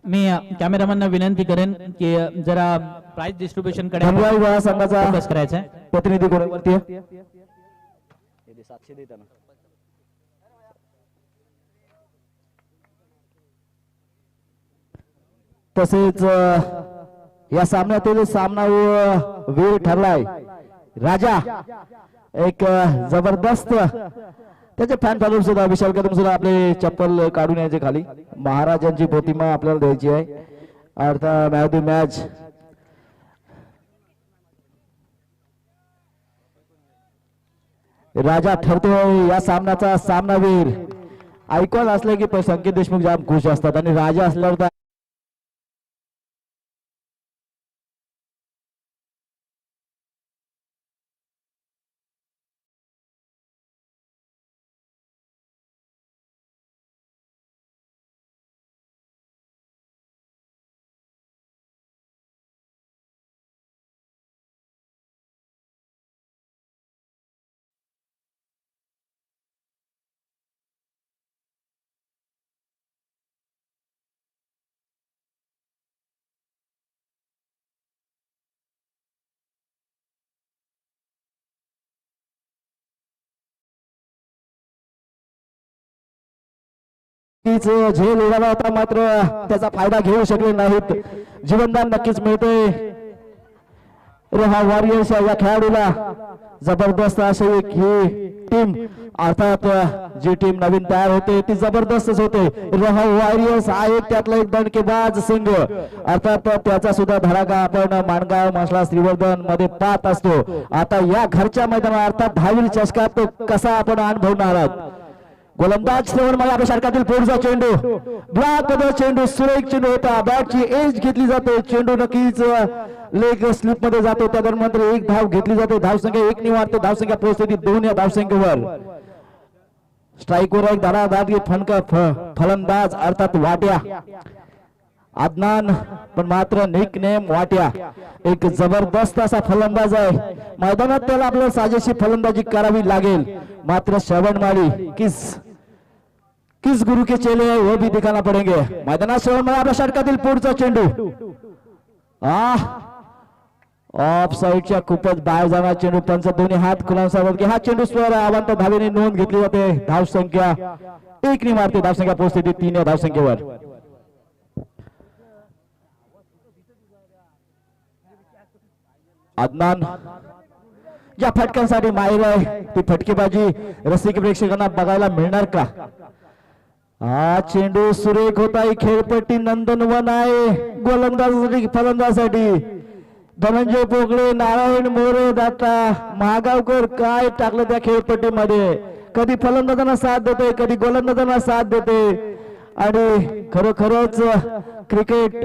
मी कॅमेरामॅनना विनंती करेन की जरा प्राइस डिस्ट्रीब्युशन कडे धनवाई गोळा संघाचा फोकस करायचा आहे. प्रतिनिधी कोणावरती आहे? तसेच या सामन्यातील सामना वीर ठरलाय राजा. एक जबरदस्त त्याचे फॅन फॉलोअर सुद्धा विशाल कदम सुद्धा आपले चप्पल काढून यायचे खाली. महाराजांची प्रतिमा आपल्याला द्यायची आहे. अर्थात मॅच द मॅच राजा ठरतोय या सामन्याचा सामनावीर. ऐकून असले की संकेत देशमुख जाम खुश असतात आणि राजा असल्यावर झेल उडाला होता मात्र त्याचा फायदा घेऊ शकले नाहीत. जीवनदान नक्कीच मिळतोय रोहा वॉरियर्स या खेळाडूला. जबरदस्त अशी एक ही टीम अर्थात जी टीम नवीन तयार होते ती जबरदस्तच होते. रोहा वॉरियर्स हा एक त्यातला एक दणकेबाज संघ. अर्थात त्याचा सुद्धा धडाका आपण माणगाव मसला श्रीवर्धन मध्ये पाहत असतो. आता या घरच्या मैदानात अर्थात 10वी चषकात कसा आपण अनुभवणार आहोत. गोलंदाज श्रवण मला आपल्या षटकातील पुढचा चेंडू ब्लॉक मध्ये चेंडू सुरेख चेंडू होता. बॅटची एज घेतली जाते. चेंडू नक्कीच लेग स्लिप मध्ये जातो. त्या दरम्यान एक धाव घेतली जाते. धावसंख्या 1 ने वाढते. धावसंख्या पोहोचते 2 या धावसंख्येवर. स्ट्राईकवर एक धडाधाडी फणका फलंदाज अर्थात वाट्या अदनान पण मात्र निक नेम वाट्या. एक जबरदस्त असा फलंदाज आहे. मैदानात त्याला आपल्याला साजेशी फलंदाजी करावी लागेल. मात्र श्रवणमाळी किस गुरु के चेले है वो भी दिखाना पड़ेंगे. मैदानात श्रवणमाळी आपल्या षटकातील पुढचा चेंडू ऑफ साइडच्या खूपच बाहेर जाणार चेंडू. पंच दोन्ही हात खुलासा हा चेंडू स्वर अवांत धावेने नोंद घेतली जाते. धावसंख्या 1 ने मारते. धावसंख्या पोहोचते 3 या धावसंख्येवर. अदनान ज्या फटक्यांसाठी माहीर आहे ती फटकेबाजी रसिक प्रेक्षकांना बघायला मिळणार का. हा चेंडू सुरेख होता. ही खेळपट्टी नंदनवन आहे. गोलंदाजासाठी फलंदाजासाठी धनंजय पोकळे नारायण मोरे दाता महागावकर काय टाकलं त्या खेळपट्टीमध्ये. कधी फलंदाजांना साथ देते कधी गोलंदाजांना साथ देते. आणि खरोखरच क्रिकेट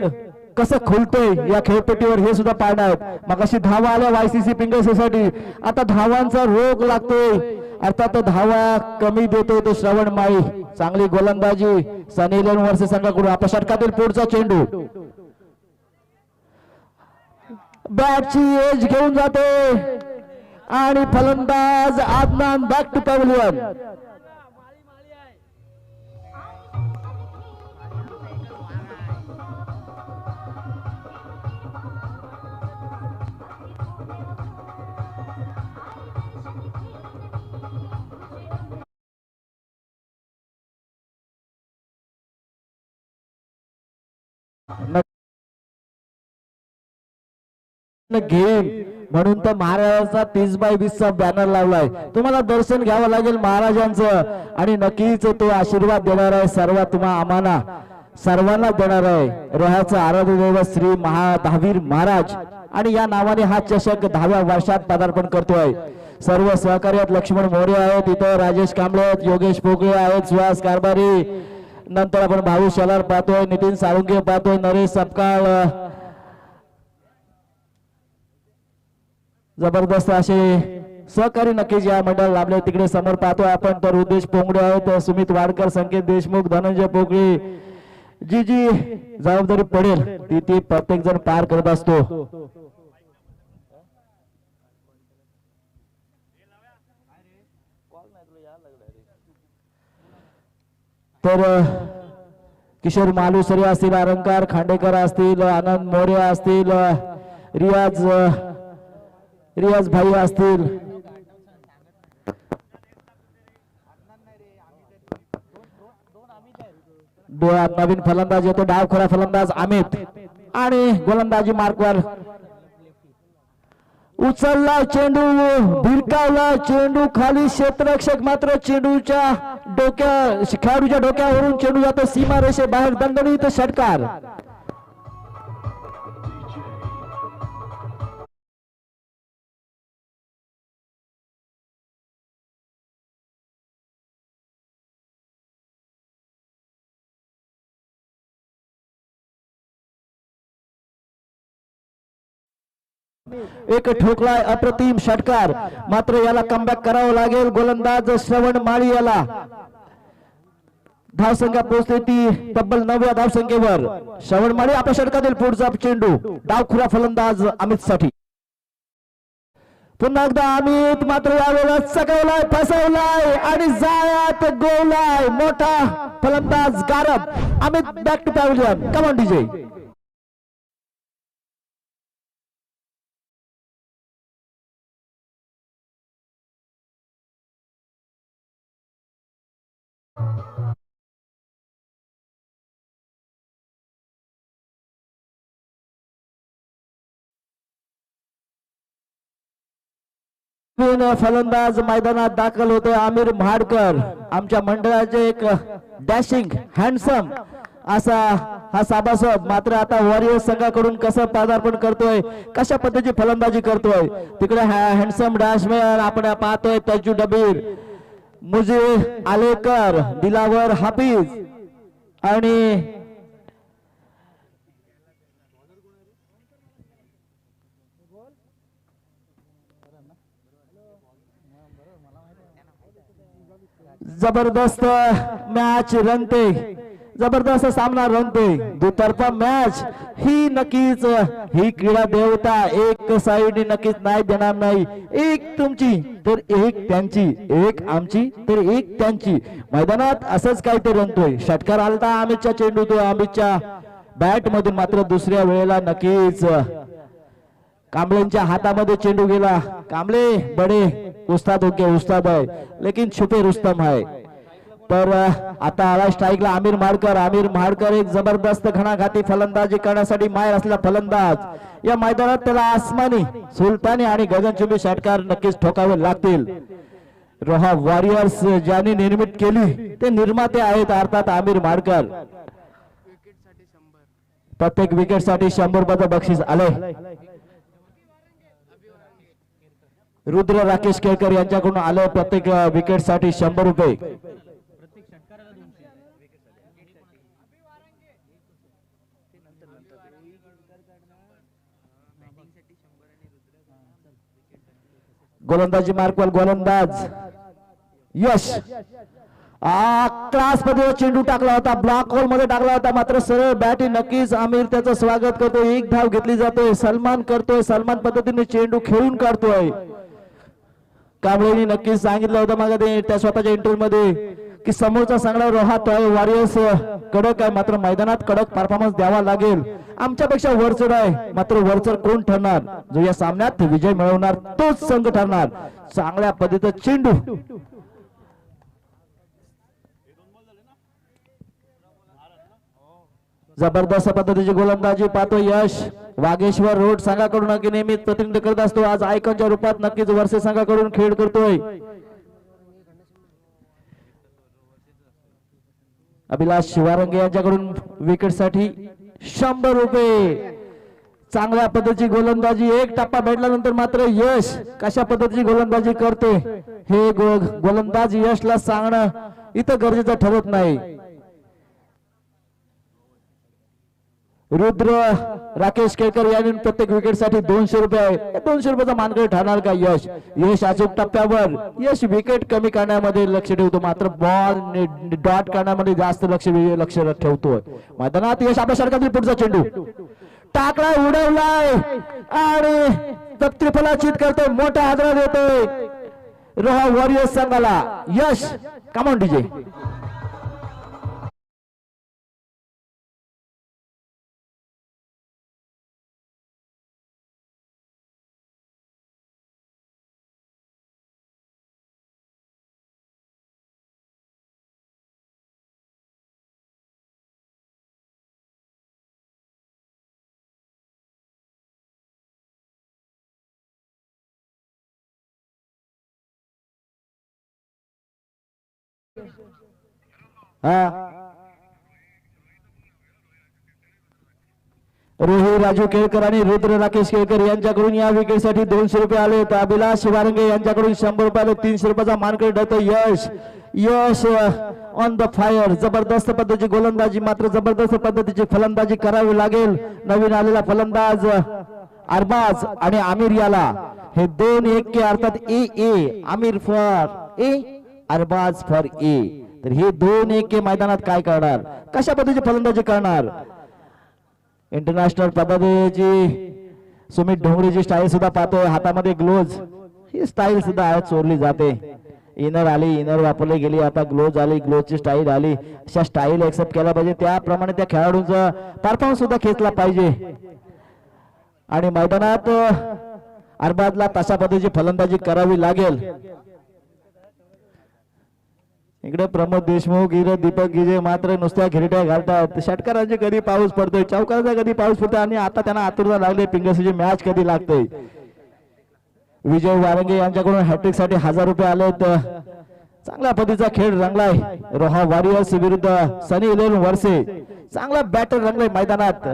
कसं खुलतंय या खेळपट्टीवर हे सुद्धा पाहणार आहेत. मग अशी धावा आल्या वायसीसी पिंगल सोसायटी. आता धावांचा रोग लागतोय. अर्थात धावा कमी देतोय तो श्रवणमाळी. चांगली गोलंदाजी सनी लेन वर्ष संघाकडून. आपल्या षटकातील पुढचा चेंडू बॅटची एज घेऊन जाते आणि फलंदाज आदनान बॅक टू पॅव्हलियन. घेईन म्हणून तर महाराजांचा 30x20 बॅनर लावलाय. तुम्हाला दर्शन घ्यावं लागेल महाराजांचं आणि नक्कीच तो आशीर्वाद देणार आहे. तुम्हा आम्हाला सर्वांना देणार आहे. रोह्याचं आराध्य दैवत श्री महाधावीर महाराज आणि या नावाने हा चषक 10व्या वर्षात पदार्पण करतोय. सर्व सहकार्यात लक्ष्मण मोरे आहेत. इथं राजेश कांबळे आहेत. योगेश पोकळे आहेत. सुहास कारभारी. नंतर आपण भाऊ शलार पाहतोय. नितीन साळुंके पाहतोय. नरेश सपकाळ. जबरदस्त असे सहकारी नक्कीच या मंडळ लाभले. तिकडे समोर पाहतोय आपण तर उद्देश पोंगडे आहेत. सुमित वाडकर संकेत देशमुख धनंजय पोकळे. जी जी जबाबदारी पडेल ती प्रत्येक जण पार करत असतो. तर किशोर मालुसरे असतील, अलंकार खांडेकर असतील, आनंद मोरे असतील, रियाज भाई असतील, नवीन फलंदाज येतो, डावखोरा फलंदाज अमित आणि गोलंदाजी मार्कवर उचलला चेंडू, भिरकावला चेंडू खाली, क्षेत्ररक्षक मात्र चेंडूच्या खेळाडूच्या डोक्यावरून चेंडू जातो सीमारेषे बाहेर, दणदणीत षटकार. एक ठोकलाय अप्रतिम षटकार, मात्र याला कमबॅक करावं लागेल. गोलंदाज श्रवण माळी याला धावसंख्या पोहोचते ती तब्बल 9व्या धावसंख्येवर. श्रवण माळी आपल्या षटकातील पुढचा चेंडू, डावखुरा फलंदाज अमित साठी. पुन्हा एकदा अमित, मात्र यावेळेला चकवलाय, फसवलाय आणि जाळ्यात गोवलाय. मोठा फलंदाज गारब. Amit back to pavilion. Come on DJ. फलंदाज मैदानात दाखल होते आमिर म्हाडकर. आमच्या मंडळाचे एक डॅशिंग हँडसम असा हा सभासद, मात्र आता वॉरियर्स संघाकडून कसं पदार्पण करतोय, कशा पद्धतीची फलंदाजी करतोय. तिकडे हँडसम डॅशमॅन आपण पाहतोय तज्जू डबीर, मुजीब आलेकर, दिलावर हाफिज आणि जबरदस्त मॅच रंगते, जबरदस्त सामना रंगते. दुतर्फा मॅच ही नक्कीच ही क्रीडा देवता एक साइड नक्कीच नाही देणार नाही. एक तुमची तर एक त्यांची, एक आमची तर एक त्यांची. मैदानात असंच काय ते रंगतोय. षटकार आलता अमितच्या चेंडू, तो अमितच्या बॅट मधून, मात्र दुसऱ्या वेळेला नक्कीच कांबळेंच्या हातामध्ये चेंडू गेला. कांबळे बडे उस्ताद होके उस्ताद आहे, लेकिन छुपे रुस्तम आहे. तर आता आला स्ट्राईकला आमिर म्हाडकर. आमिर म्हाडकर एक जबरदस्त घणाघाती फलंदाजी करण्यासाठी माहेर असलेला फलंदाज. या मैदानात त्याला आसमानी, सुलतानी आणि गगनचुंबी षटकार नक्कीच ठोकावे लागतील. रोहा वॉरियर्स ज्यांनी निर्मित केली ते निर्माते आहेत अर्थात आमिर म्हाडकर. प्रत्येक विकेटसाठी 100 रुपयाचं बक्षीस आले. रुद्र राकेश केळकर यांच्याकडून आलं प्रत्येक विकेटसाठी 100 रुपये. गोलंदाजी मार्कवर गोलंदाज यश क्लास मध्ये चेंडू टाकला होता, ब्लॉक होल मध्ये टाकला होता, मात्र सरळ बॅटी. नक्कीच आमिर त्याचं स्वागत करतो. एक धाव घेतली जाते, सलमान करतोय, सलमान पद्धतीने चेंडू खेळून काढतोय. कांबळेंनी नक्कीच सांगितलं होतं मग त्या स्वतःच्या इंटरव्ह्यू मध्ये की समोरचा संघ रोहा वॉरियर्स कडक आहे, मात्र मैदानात कडक परफॉर्मन्स द्यावा लागेल. आमच्यापेक्षा वरचढ आहे, मात्र वरचढ कोण ठरणार, जो या सामन्यात विजय मिळवणार तोच संघ ठरणार. चांगल्या पद्धतीचा चेंडू, जबरदस्त पद्धतीची गोलंदाजी पाहतो यश. वागेश्वर रोड संघाकडून की नेहमीच प्रतिनिधित्व करत असतो, आज आयकॉनच्या रूपात नक्कीच वर्षे संघाकडून खेळ करतोय. अभिलाष शिवारंगे यांच्याकडून विकेटसाठी 100 रुपये. चांगल्या पद्धतीची गोलंदाजी. एक टप्पा भेटल्यानंतर मात्र यश कशा पद्धतीची गोलंदाजी करते हे गोलंदाज यशला सांगणं इथं गरजेचं ठरत नाही. रुद्र राकेश केळकर यांनी प्रत्येक विकेटसाठी 200 रुपये. 200 रुपयाचा मानकरी ठरणार का यश? यश अचूक टप्प्यावर. यश विकेट कमी करण्यामध्ये लक्ष ठेवतो, मात्र बॉल डॉट करण्यामध्ये जास्त लक्ष ठेवतोय. मैदानात यश आपल्या षटकातील पुढचा चेंडू टाकलाय, उडवलाय आणि त्रिफलाचित करतोय, मोठा हादरा देतोय रोहा वॉरियर्स संघाला. यश कम ऑन डीजे. हा रोही राजू केळकर आणि रुद्र राकेश केळकर यांच्याकडून या विकेटसाठी 200 रुपये आले. तर अभिलाष वारंगे यांच्याकडून 100 रुपये आले. 300 रुपयाचा मानकरी ठरतो यश. यश ऑन द फायर. जबरदस्त पद्धतीची गोलंदाजी, मात्र जबरदस्त पद्धतीची फलंदाजी करावी लागेल. नवीन आलेला फलंदाज अरबाज आणि आमिर याला हे 2-1 के अर्थात A Aamir for A, Arbaaz for A. तर हे 2-1 के मैदानात काय करणार, कशा पद्धतीची फलंदाजी करणार. इंटरनॅशनल पद्धतीची सुमित ढोंगरेची स्टाईल सुद्धा पाहतोय. हातामध्ये ग्लोव्ज, ही स्टाईल सुद्धा आत चोरली जाते. इनर आली, इनर वापरली गेली, आता ग्लोव्ज आली, ग्लोव्जची स्टाईल आली. अशा स्टाईल एक्सेप्ट केला पाहिजे, त्याप्रमाणे त्या खेळाडूंचा परफॉर्मन्स सुद्धा खेचला पाहिजे. आणि मैदानात अरबाजला तशा पद्धतीची फलंदाजी करावी लागेल. इकडे प्रमोद देशमुख, इकडे दीपक गिजे मात्र नुसत्या घिरट्या घालतात. षटकारांचे कधी पाऊस पडतोय, चौकारांचा कधी पाऊस पडतोय, आणि आता त्यांना आतुरता लागली पिंगसची मॅच कधी लागते. विजय वारंगे यांच्याकडून हॅट्रिक साठी 1000 रुपये आलेत. चांगल्या पद्धतीचा खेळ रंगलाय रोहा वॉरियर्स विरुद्ध सनी इलेव्हन वर्से. चांगला बॅटर रंगलाय मैदानात,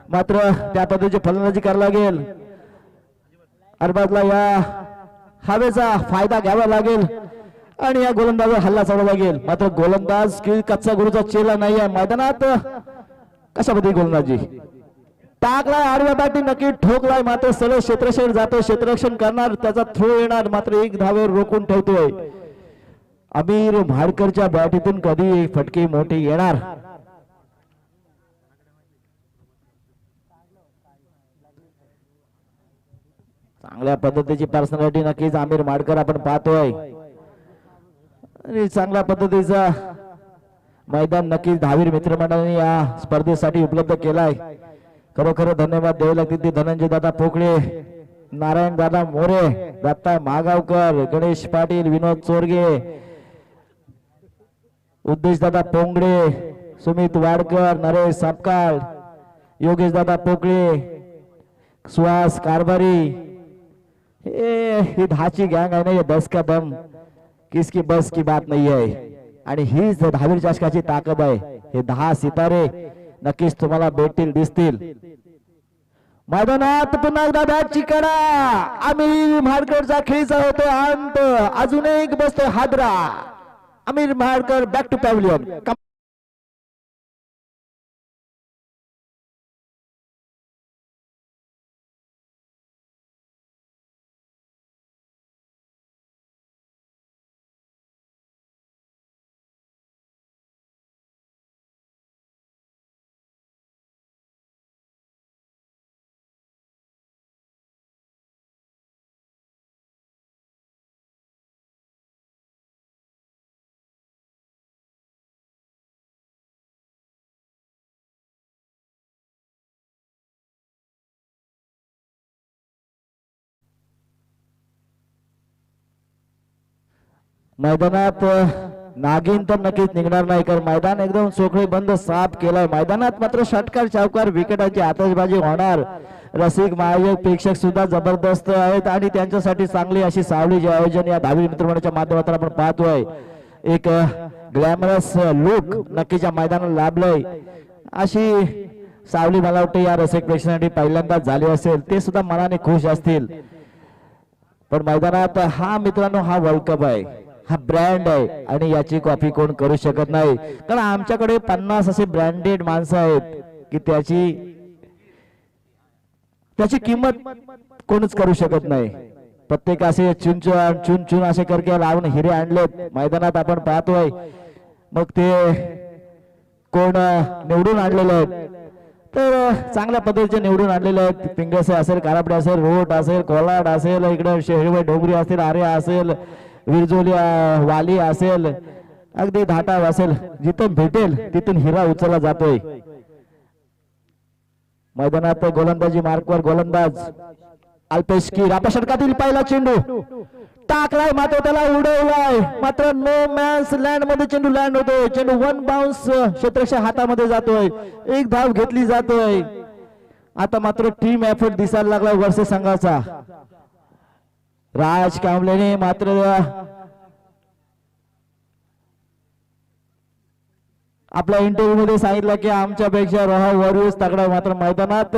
मात्र त्या पद्धतीची फलंदाजी करावी लागेल. अरबाजला या हवेचा फायदा घ्यावा लागेल आणि या गोलंदाजावर हल्ला चालवा लागेल. मात्र गोलंदाज की कच्चा गुरुचा चेला नाही आहे मैदानात. कशा पद्धती गोलंदाजी टाकलाय, आडव्या बॅटिंग नक्की ठोकलाय, मात्र सरळ क्षेत्ररक्षण जातोय. क्षेत्ररक्षण करणार, त्याचा थ्रो येणार, मात्र एक धावेवर रोखून ठेवतोय. अमीर म्हाडकरच्या बॅटीतून कधी फटके मोठे येणार. चांगल्या पद्धतीची पर्सनॅलिटी नक्कीच आमिर म्हाडकर आपण पाहतोय. आणि चांगल्या पद्धतीचा मैदान नक्कीच दहावीर मित्रमंडळाने या स्पर्धेसाठी उपलब्ध केलाय. खरोखर धन्यवाद द्यावे लागतील ते धनंजय दादा पोकळे, नारायण दादा मोरे, दत्ता मागावकर, गणेश पाटील, विनोद चोरगे, उद्देश दादा पोंगडे, सुमित वाडकर, नरेश सपकाळ, योगेश दादा पोकळे, सुहास कारभारी. ही 10ची गँग आहे ना, ये 10 का दम किसकी बस की बात नाही आहे. आणि हीच दहावीर चषकाची ताकद आहे. हे 10 सितारे नक्कीच तुम्हाला भेटतील, दिसतील. मैदानात पुन्हा एकदा बॅटची कडा. आमिर म्हाडकरचा खेळचा होतो अंत. अजून एक बसतोय हादरा. Aamir Mhadkar back to pavilion. मैदानात नागिन तर नक्कीच निघणार नाही, कारण मैदान एकदम चोखळे बंद साफ केलाय. मैदानात मात्र षटकार चौकार विकेटाची आतषबाजी होणार. रसिक महायोग प्रेक्षक सुद्धा जबरदस्त आहेत आणि त्यांच्यासाठी चांगली अशी सावलीचे आयोजन या दहावी मित्रमंडळाच्या माध्यमातून आपण पाहतोय. एक ग्लॅमरस लुक नक्कीच या मैदानाला लाभलंय. अशी सावली मला वाटतं या रसिक प्रेक्षकांसाठी पहिल्यांदाच झाली असेल. ते सुद्धा मनाने खुश असतील. पण मैदानात हा मित्रांनो हा वर्ल्ड कप आहे, हा ब्रँड आहे आणि याची कॉपी कोण करू शकत नाही. कारण आमच्याकडे 50 असे ब्रँडेड माणसं आहेत की त्याची किंमत कोणच करू शकत नाही. प्रत्येक असे चुन चुन असे करके लावून हिरे आणलेत मैदानात आपण पाहतोय. मग ते कोण निवडून आणलेले आहेत, तर चांगल्या पद्धतीचे निवडून आणलेले आहेत. पिंगसे असेल, कारापडे असेल, रोट असेल, कोलाड असेल, इकडे शेहरीबाई डोंगरी असेल, आर्या असेल, विरजोलिया वाली असेल, अगदी धाटाव असेल, जिथून भेटेल तिथून हिरा उचलला जातोय. मैदानात गोलंदाजी मार्कवर गोलंदाज अल्पेश कीर. आपल्या षटकातील पहिला चेंडू टाकलाय, मात्र त्याला उडवलाय, मात्र नो मॅन्स लँड मध्ये चेंडू लँड होतोय. चेंडू 1 बाउन्स क्षेत्ररक्षक हातामध्ये जातोय. एक धाव घेतली जातोय. आता मात्र टीम एफर्ट दिसायला लागला वर्षे संघाचा. राज कांबलेने मात्र आपल्या इंटरव्ह्यू मध्ये सांगितलं की आमच्यापेक्षा रोहा वॉरियर्स तगडा, मात्र मैदानात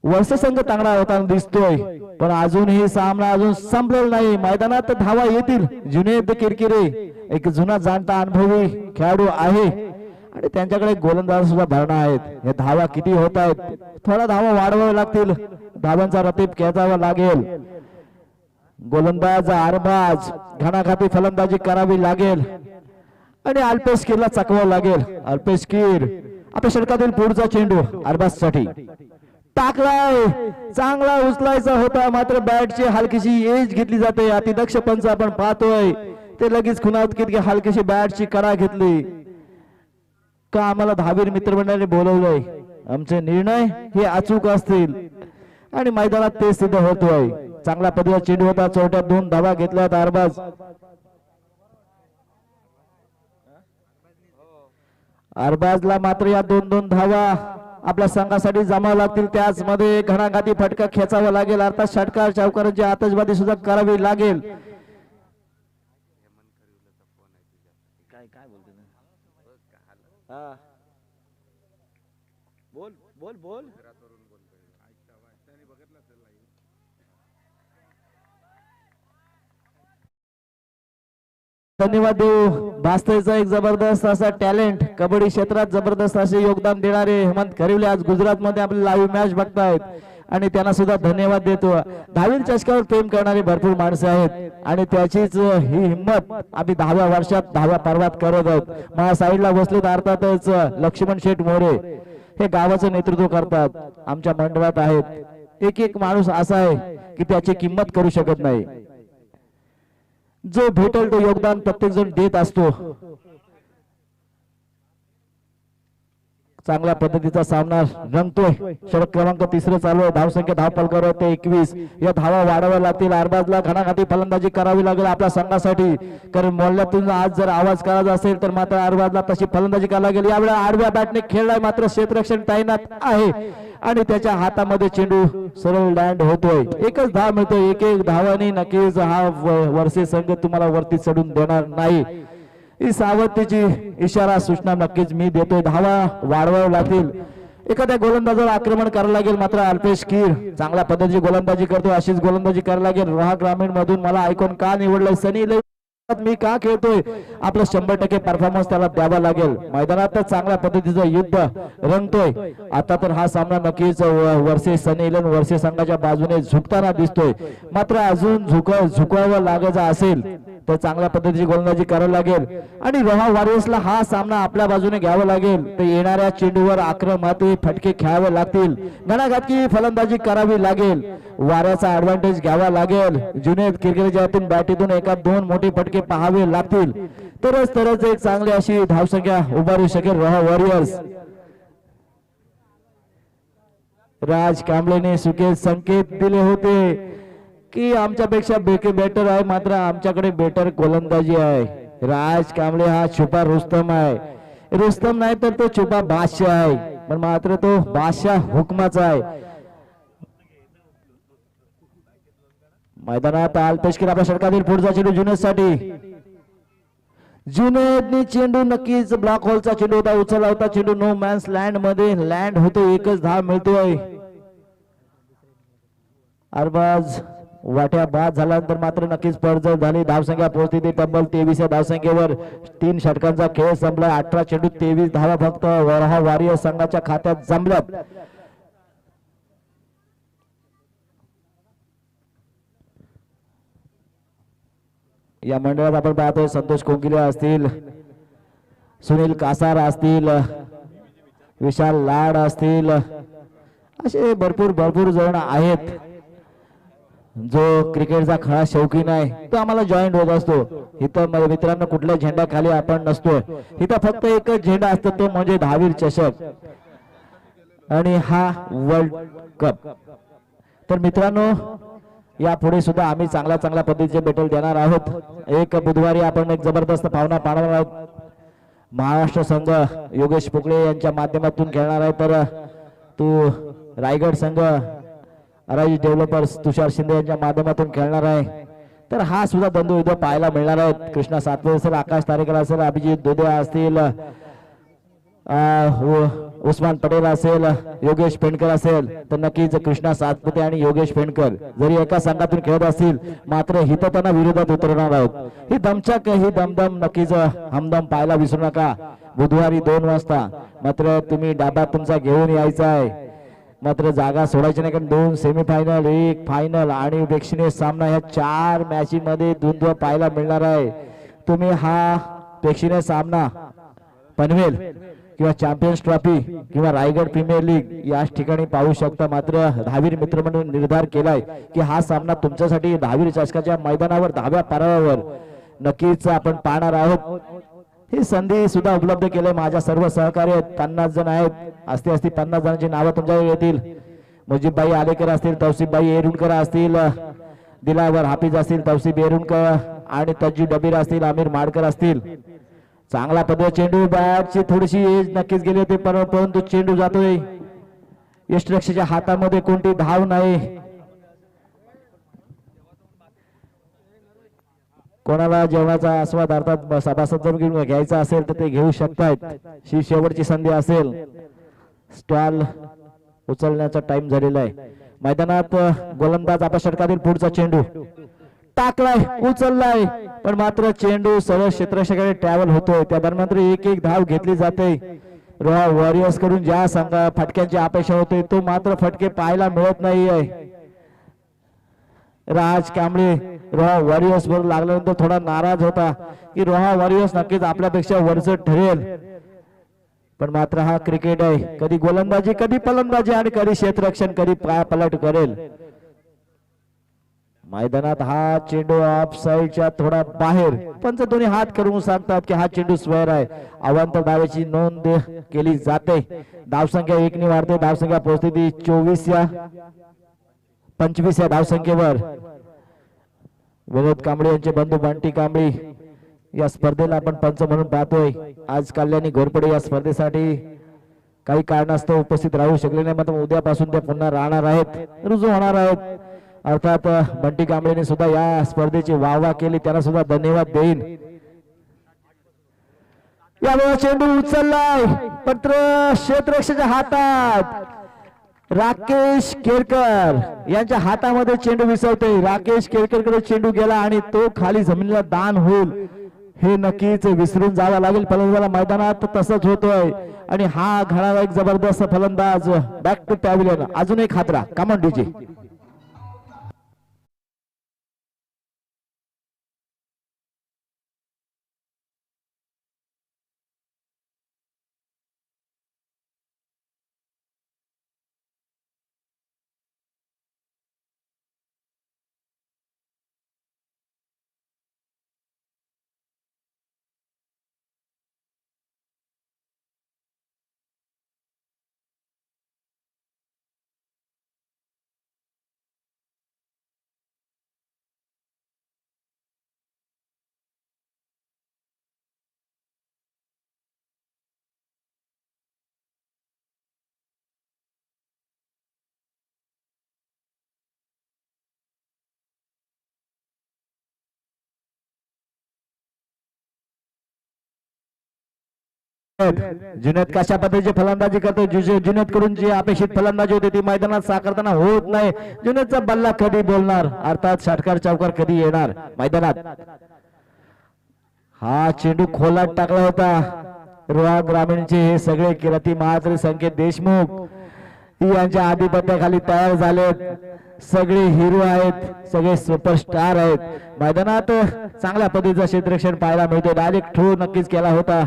वर्ष संघ तगडा होताना दिसतोय. पण अजूनही सामना अजून संपलेला नाही. मैदानात धावा येतील. जुनेद किरकिरे एक जुना जाणता अनुभवी खेळाडू आहे आणि त्यांच्याकडे गोलंदाज सुद्धा भरणा आहेत. हे धावा किती होत आहेत, थोडा धावा वाढवावे लागतील, धावांचा रतीब खेचावा लागेल. गोलंदाज अरबाज घणाघाती फलंदाजी करावी लागेल आणि अल्पेश कीरला चकवावं लागेल. अल्पेश कीर आपल्या षटकातील पुढचा चेंडू अरबाज साठी टाकलाय, चांगला उचलायचा होता, मात्र बॅटची हलकीशी एज घेतली जाते. अतिदक्ष पंच आपण पाहतोय ते लगेच खुणावत की हलकीशी बॅटची कडा घेतली. का आम्हाला धावीर मित्रमंडळाने बोलवलंय, आमचे निर्णय हे अचूक असतील आणि मैदानात ते सिद्ध होतोय. चांगला पद्धतीचा चेंडू होता, चौट्यात 2 धावा घेतल्यात अरबाज. अरबाजला मात्र या 2-2 धावा आपल्या संघासाठी जमाव लागतील. त्याच मध्ये घणाघाती फटका खेचावा लागेल, अर्थात षटकार चौकारांची आतषबाजी सुद्धा करावी लागेल. काय बोलते बोल बोल बोल धन्यवाद देऊ. भास्तेचा एक जबरदस्त असा टॅलेंट, कबड्डी क्षेत्रात जबरदस्त असे योगदान देणारे हेमंत खरिवले आज गुजरात मध्ये आपली लाईव्ह मॅच बघतायत आणि त्यांना सुद्धा धन्यवाद देतो. धावीर चषकावर प्रेम करणारी भरपूर माणसं आहेत आणि त्याचीच ही हिंमत आम्ही 10व्या वर्षात 10व्या पर्वात करत आहोत. माझ्या साईडला बसलेत अर्थातच लक्ष्मण शेठ मोरे, हे गावाचं नेतृत्व करतात, आमच्या मंडळात आहेत. एक एक माणूस असा आहे की त्याची किंमत करू शकत नाही. जो भेटेल तो योगदान प्रत्येक जण देत असतो. चांगल्या पद्धतीचा सामना रंगतोय. षटक क्रमांक 3 चालू आहे. धावसंख्या धावपलकावर ते 21. या धावा वाढवाव्या लागतील. अरबाजला घणाघाती फलंदाजी करावी लागेल आपल्या संघासाठी, कारण मोहल्ल्यातून आज जर आवाज करायचा असेल तर मात्र अरबाजला तशी फलंदाजी करावी लागेल. यावेळेला आडव्या बॅटने खेळलाय, मात्र क्षेत्ररक्षण तैनात आहे आणि त्याच्या हातामध्ये चेंडू सरळ लँड होतोय. एकच धाव मिळतोय. एक धावाने नक्कीच हा वर्षे संघ तुम्हाला वरती चढून देणार नाही. ही सावधतेची इशारा सूचना नक्कीच मी देतोय. धावा वाढवाव्या लागतील. एखाद्या गोलंदाजावर आक्रमण करायला लागेल, मात्र अल्पेश कीर चांगल्या पद्धतीची गोलंदाजी करतो, अशीच गोलंदाजी करायला लागेल. रोहा ग्रामीण मधून मला आयकॉन का निवडलंय, सनी मी का खेळतोय, आपलं 100% परफॉर्मन्स त्याला द्यावा लागेल. मैदानात चांगल्या पद्धतीचं युद्ध रंगतोय. आता तर हा सामना नक्कीच वर्षे सनी इलेव्हन वर्षे संघाच्या बाजूने झुकताना दिसतोय, मात्र अजून झुकावं लागायचं असेल तर चांगल्या पद्धतीची गोलंदाजी करावी लागेल आणि रोहा वॉरियर्सला हा सामना आपल्या बाजूने घ्यावा लागेल. तर येणाऱ्या चेंडूवर आक्रमक फटके खेळावे लागतील, घणाघाती फलंदाजी करावी लागेल, वाऱ्याचा ऍडव्हान्टेज घ्यावा लागेल. जुनेद किरकिरेच्या बॅटीतून 1-2 मोठे फटके पाहावे लागतील, तरच एक चांगली अशी धावसंख्या उभारू शकेल रोहा वॉरियर्स. राज कांबळेने सुके संकेत दिले होते की आमच्यापेक्षा बेटर आहे, मात्र आमच्याकडे बेटर गोलंदाजी आहे. राज कांबळे हा छुपा रुस्तम आहे. रुस्तम नाही तर तो छुपा बादशाह आहे, पण मात्र तो बादशाह हुकमाचा आहे. मैदानात अल्पेश कीर आपल्या षटकातील पुढचा चेंडू जुनेद साठी. जुनेदने चेंडू नक्कीच ब्लॉक होलचा चेंडू होता, उचलला होता चेंडू नो मॅन्स लँड मध्ये लँड होतो. एकच धाव मिळतोय. अरबाज वाट्या बाद झाल्यानंतर मात्र नक्कीच पडझड झाली. धावसंख्या पोहोचली ते तब्बल 23 या धावसंख्येवर. 3 षटकांचा खेळ संपला. 18 चेंडू 23 धावा फक्त रोहा वॉरियर्स संघाच्या खात्यात जमल्यात. या मंडळात आपण पाहतोय संतोष कोंकिले असतील, सुनील कासार असतील, विशाल लाड असतील, असे भरपूर जण आहेत. जो क्रिकेटचा खरा शौकीन आहे तो आम्हाला जॉईंट होत असतो. इथं मित्रांनो कुठल्या झेंड्याखाली आपण नसतो. इथं फक्त एकच झेंडा असतो, तो म्हणजे धावीर चषक आणि हा वर्ल्ड कप. तर मित्रांनो यापुढे सुद्धा आम्ही चांगल्या पद्धतीचे बॅटल देणार आहोत. एक बुधवारी आपण एक जबरदस्त पाहुणा पाहणार आहोत. महाराष्ट्र संघ योगेश पोकळे यांच्या माध्यमातून खेळणार आहे, तर तो रायगड संघ राईज डेव्हलपर्स तुषार शिंदे यांच्या माध्यमातून खेळणार आहे. तर हा सुद्धा द्वंद्व उद्या पाहायला मिळणार आहे. कृष्णा सातपुते असेल, आकाश तारेकर असेल, अभिजित दुधे असतील, उस्मान पटेल असेल, योगेश पेंडकर असेल, तर नक्कीच कृष्णा सातपुते आणि योगेश पेंडकर जरी एका संघातून खेळत असतील मात्र हित त्यांना विरोधात उतरणार आहोत. ही दमचक, ही दमदम नक्कीच हमदम पाहायला विसरू नका. बुधवारी 2 वाजता मात्र तुम्ही डाबा तुमचा घेऊन यायचा आहे. मात्र जागा सोडायची नाही, कारण 2 सेमीफायनल, 1 फायनल आणि प्रेक्षणीय सामना या 4 मॅचमध्ये द्वंद्व पाहायला मिळणार आहे. तुम्ही हा प्रेक्षणीय सामना पनवेल किंवा चॅम्पियन्स ट्रॉफी किंवा रायगड प्रीमियर लीग याच ठिकाणी पाहू शकता. मात्र दहावीर मित्रमंडळ निर्धार केलाय की हा सामना तुमच्यासाठी दहावीर चषकाच्या मैदानावर 10व्या पारावर नक्कीच आपण पाहणार आहोत. ही संधी सुद्धा उपलब्ध केली. माझ्या सर्व सहकारी आहेत, 50 जण आहेत. असती 50 जणांची नावं तुमच्याकडे येतील. मुजीबबाई आलेकर असतील, तौसिफबाई एरुणकर असतील, दिलावर हाफिज असतील, तौसिफ एरुणकर आणि तज्जी डबीर असतील, आमिर माडकर असतील. चांगला पद्धत चेंडू, बॅटची थोडीशी एज नक्कीच गेली होती, परंतु चेंडू जातोय. यष्टीरक्षकाच्या हातामध्ये कोणती धाव नाही. कोणाला जेवणाचा आस्वाद अर्थात सभासद जर घ्यायचा असेल तर ते घेऊ शकतात. ही शेवटची संधी असेल. स्टॉल उचलण्याचा टाइम झालेला आहे. मैदानात गोलंदाज आपल्या षटकातील पुढचा चेंडू टाकलाय, उचललाय, पण मात्र चेंडू सरळ क्षेत्ररक्षकाकडे ट्रॅव्हल होतोय. त्या दरम्यान एक धाव घेतली जाते. रोहा वॉरियर्स कडून ज्या संघा फटक्यांची अपेक्षा होते तो मात्र फटके पाहायला मिळत नाहीये. राज कांबळे रोहा वॉरियर्स बरोबर लागल्यानंतर थोडा नाराज होता की रोहा वॉरियर्स नक्कीच आपल्यापेक्षा वरचढ ठरेल, पण मात्र हा क्रिकेट आहे. कधी गोलंदाजी, कधी फलंदाजी आणि कधी क्षेत्ररक्षण, कधी पलट करेल. मैदानात हा चेंडू ऑफ साइडच्या थोडा बाहेर, पंच दोन्ही हात करून सांगतात की हा चेंडू स्क्वेअर आहे. अवांतर धावेची नोंद केली जाते. धावसंख्या 1 ने वाढते. धावसंख्या पोहोचते 25 या धावसंख्येवर. विनोद कांबळे यांचे बंधू बंटी कांबळे या स्पर्धेला आपण पंच म्हणून पाहतोय. आज कल्याणी घोरपडे या स्पर्धेसाठी काही कारणास्तव उपस्थित राहू शकले नाही, मात्र उद्यापासून ते पुन्हा राहणार आहेत, रुजू होणार आहेत. अर्थात बंटी कांबळेने सुद्धा या स्पर्धेची वाहवा केली, त्यांना सुद्धा धन्यवाद देईन. यावेळी चेंडू उचललाय, पत्र क्षेत्ररक्षकाच्या हातात. राकेश केरकर यांच्या हातामध्ये चेंडू विसरतोय. राकेश केरकरकडे चेंडू गेला आणि तो खाली जमिनीला दान होईल हे नक्कीच विसरून जावं लागेल फलंदाजाला. मैदानात तसंच होतोय आणि हा घडावा एक जबरदस्त फलंदाज बॅक टू पॅव्हिलियन. अजून एक खातरा. Come on DJ. जुनेद कशा पद्धतीची फलंदाजी करतो. जुनेद कडून जी अपेक्षित फलंदाजी होती ती मैदानात साकारताना होत नाही. जुनेदचा बल्ला कधी बोलणार, अर्थात षटकार चौकार कधी येणार मैदानात. हा चेंडू खोलात टाकला होता. रोहा ग्रामीणचे हे सगळे किराती महात्रे संकेत देशमुख यांच्या आधिपत्याखाली तयार झालेत. सगळे हिरो आहेत, सगळे सुपरस्टार आहेत. मैदानात चांगल्या पद्धतीचं क्षेत्ररक्षण पाहायला मिळतो. डायरेक्ट थ्रो नक्कीच केला होता,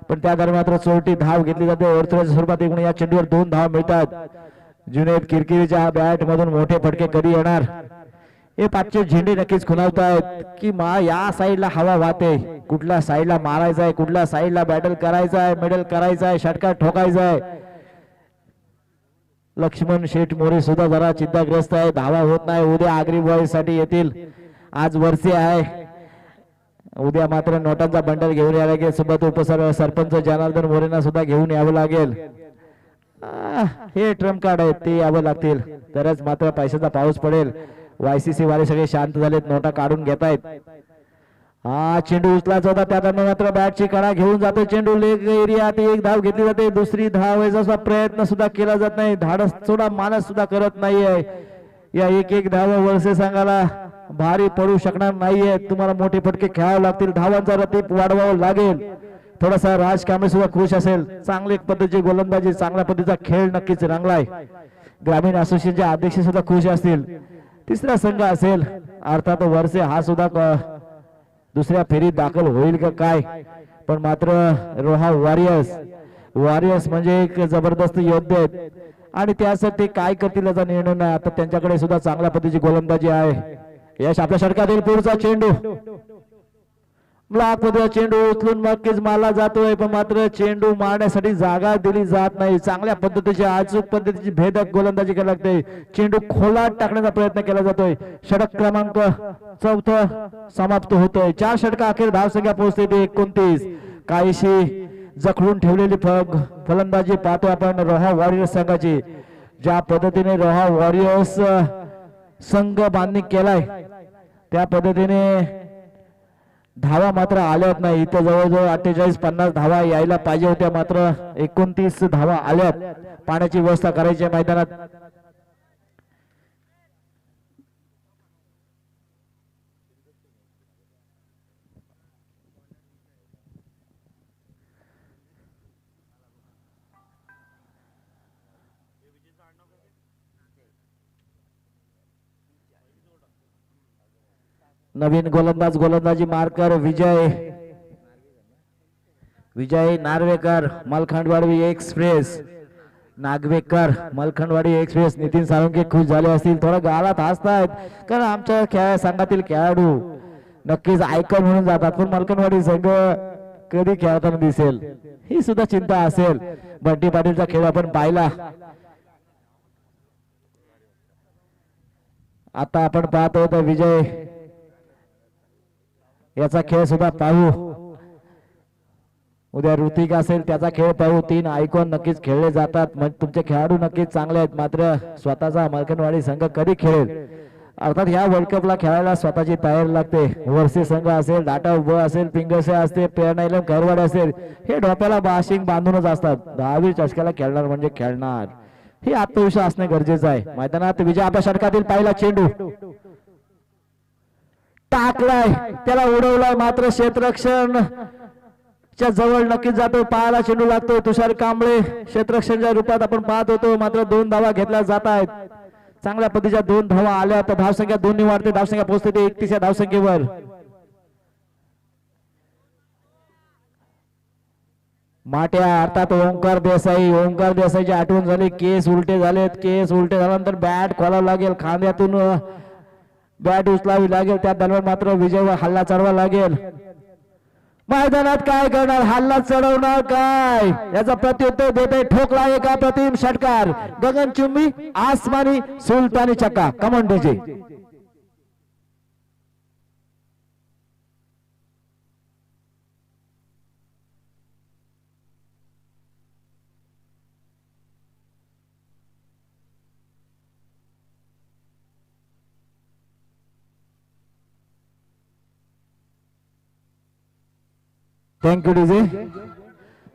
पण त्या दरम्यान चोरटी धाव घेतली जाते. अडथळ्याच्या स्वरूपात एकूण या चेंडूवर 2 धाव मिळतात. जुनेद किरकिरीच्या बॅट मधून मोठे फटके कधी येणार हे पाचचे झेंडे नक्कीच खुणावतायत की या साईडला हवा वाहते, कुठल्या साईडला मारायचा आहे, कुठल्या साईडला बॅटल करायचा आहे, मेडल करायचा आहे, षटकार ठोकायचा आहे. लक्ष्मण शेठ मोरे सुद्धा जरा चिंताग्रस्त आहे, धावा होत नाही. उद्या आगरी बॉयसाठी येतील. आज वरसे आहे, उद्या मात्र नोटांचा बंडल घेऊन यावं लागेल. सोबत सरपंच जनार्दन मोरेंना सुद्धा घेऊन यावं लागेल. हे ट्रम्प कार्ड आहेत ते यावं लागतील, तरच मात्र पैशाचा पाऊस पडेल. YCC वाले सगळे शांत झालेत, नोटा काढून घेतायत. हा चेंडू उचलायचा होता, त्या दरम्यान मात्र बॅटची कडा घेऊन जातो चेंडू लेग एरियात. एक धाव घेतली जाते, दुसरी धाव व्हायचा प्रयत्न सुद्धा केला जात नाही, धाडस थोडा मानस सुद्धा करत नाहीये. या एक धाव वळसे संघाला भारी पडू शकणार नाहीये. तुम्हाला मोठे फटके खेळावे लागतील, धावांचा रतीप वाढवावं लागेल. थोडासा राज कांबळे सुद्धा खुश असेल, चांगली पद्धतीची गोलंदाजी, चांगल्या पद्धतीचा खेळ नक्कीच रंगलाय. ग्रामीण असोसिएशनचे अध्यक्ष सुद्धा खुश असतील. तिसरा संघ असेल अर्थात वरसे, हा सुद्धा दुसऱ्या फेरीत दाखल होईल का काय. पण मात्र रोहा वॉरियर्स म्हणजे एक जबरदस्त योद्धे आहेत आणि त्यासाठी काय करतील याचा निर्णय नाही. आता त्यांच्याकडे सुद्धा चांगल्या पद्धतीची गोलंदाजी आहे. यश आपल्या षटकातील पुढचा चेंडू, चेंडू उचलून नक्कीच मारला जातोय, पण मात्र चेंडू मारण्यासाठी जागा दिली जात नाही. चांगल्या पद्धतीची अचूक पद्धतीची भेदक गोलंदाजी करावी लागते. चेंडू खोलात टाकण्याचा प्रयत्न केला जातोय. षटक क्रमांक 4 समाप्त होतोय. 4 षटका अखेर धावसंख्या पोहोचते 29. काहीशी जखडून ठेवलेली फलंदाजी पाहतो आपण रोहा वॉरियर्स संघाची. ज्या पद्धतीने रोहा वॉरियर्स संघ बांधणी केलाय त्या पद्धतीने धावा मात्र आल्यात नाही. इथं जवळजवळ 48-50 धावा यायला पाहिजे होत्या, मात्र 29 धावा आल्यात. पाण्याची व्यवस्था करायची मैदानात. नवीन गोलंदाजी मार्कर विजय नार्वेकर मलखंडवाडी एक्सप्रेस. नितीन साळुंके खुश झाले असतील, थोडा गालात हसतायत, कारण आमच्या संघातील खेळाडू नक्कीच आयकॉन म्हणून जातात, पण मलखंडवाडी संघ कधी खेळताना दिसेल ही सुद्धा चिंता असेल. बंटी पाटीलचा खेळ आपण पाहिला. आता आपण पाहतो तर विजय याचा खेळ सुद्धा पाहू. उद्या ऋतिक असेल त्याचा खेळ पाहू. 3 आयकॉन नक्कीच खेळले जातात, म्हणजे तुमचे खेळाडू नक्कीच चांगले आहेत. मात्र स्वतःचा मलकनवाडी संघ कधी खेळेल, अर्थात ह्या वर्ल्ड कपला खेळायला स्वतःची तयारी लागते. वर्षे संघ असेल, डाटा उभं असेल, पिंगसे असते, प्रेरणा खैरवाड असेल, हे डोक्याला बाशिंग बांधूनच असतात. 10वी चषकाला खेळणार म्हणजे खेळणार, हे आत्मविश्वास असणे गरजेचं आहे. मैदानात विजय आपल्या षटकातील पहिला चेंडू टाकलाय, त्याला उडवलाय, मात्र क्षेत्ररक्षण च्या जवळ नक्कीच जातो. पायाला चेंडू लागतो. तुषार कांबळे क्षेत्ररक्षणच्या रूपात आपण पाहत होतो, मात्र 2 धावा घेतल्या जात आहेत. चांगल्या पद्धतीच्या 2 धावा आल्या, तर धावसंख्या 2 ने वाढते. धावसंख्या पोहोचते 31 या धावसंख्येवर. माट्या अर्थात ओंकार देसाईची आठवण झाली. केस उलटे झाल्यानंतर बॅट खोलावं लागेल, खांद्यातून बॅट उचलावी लागेल. त्या दरम्यान मात्र विजयवर हल्ला चढवा लागेल. मैदानात काय करणार, हल्ला चढवणार काय, याचा प्रत्युत्तर देते. ठोकला एक अप्रतिम षटकार, गगनचुंबी आसमानी सुलतानी चक्का. Come on DJ. Thank you DJ.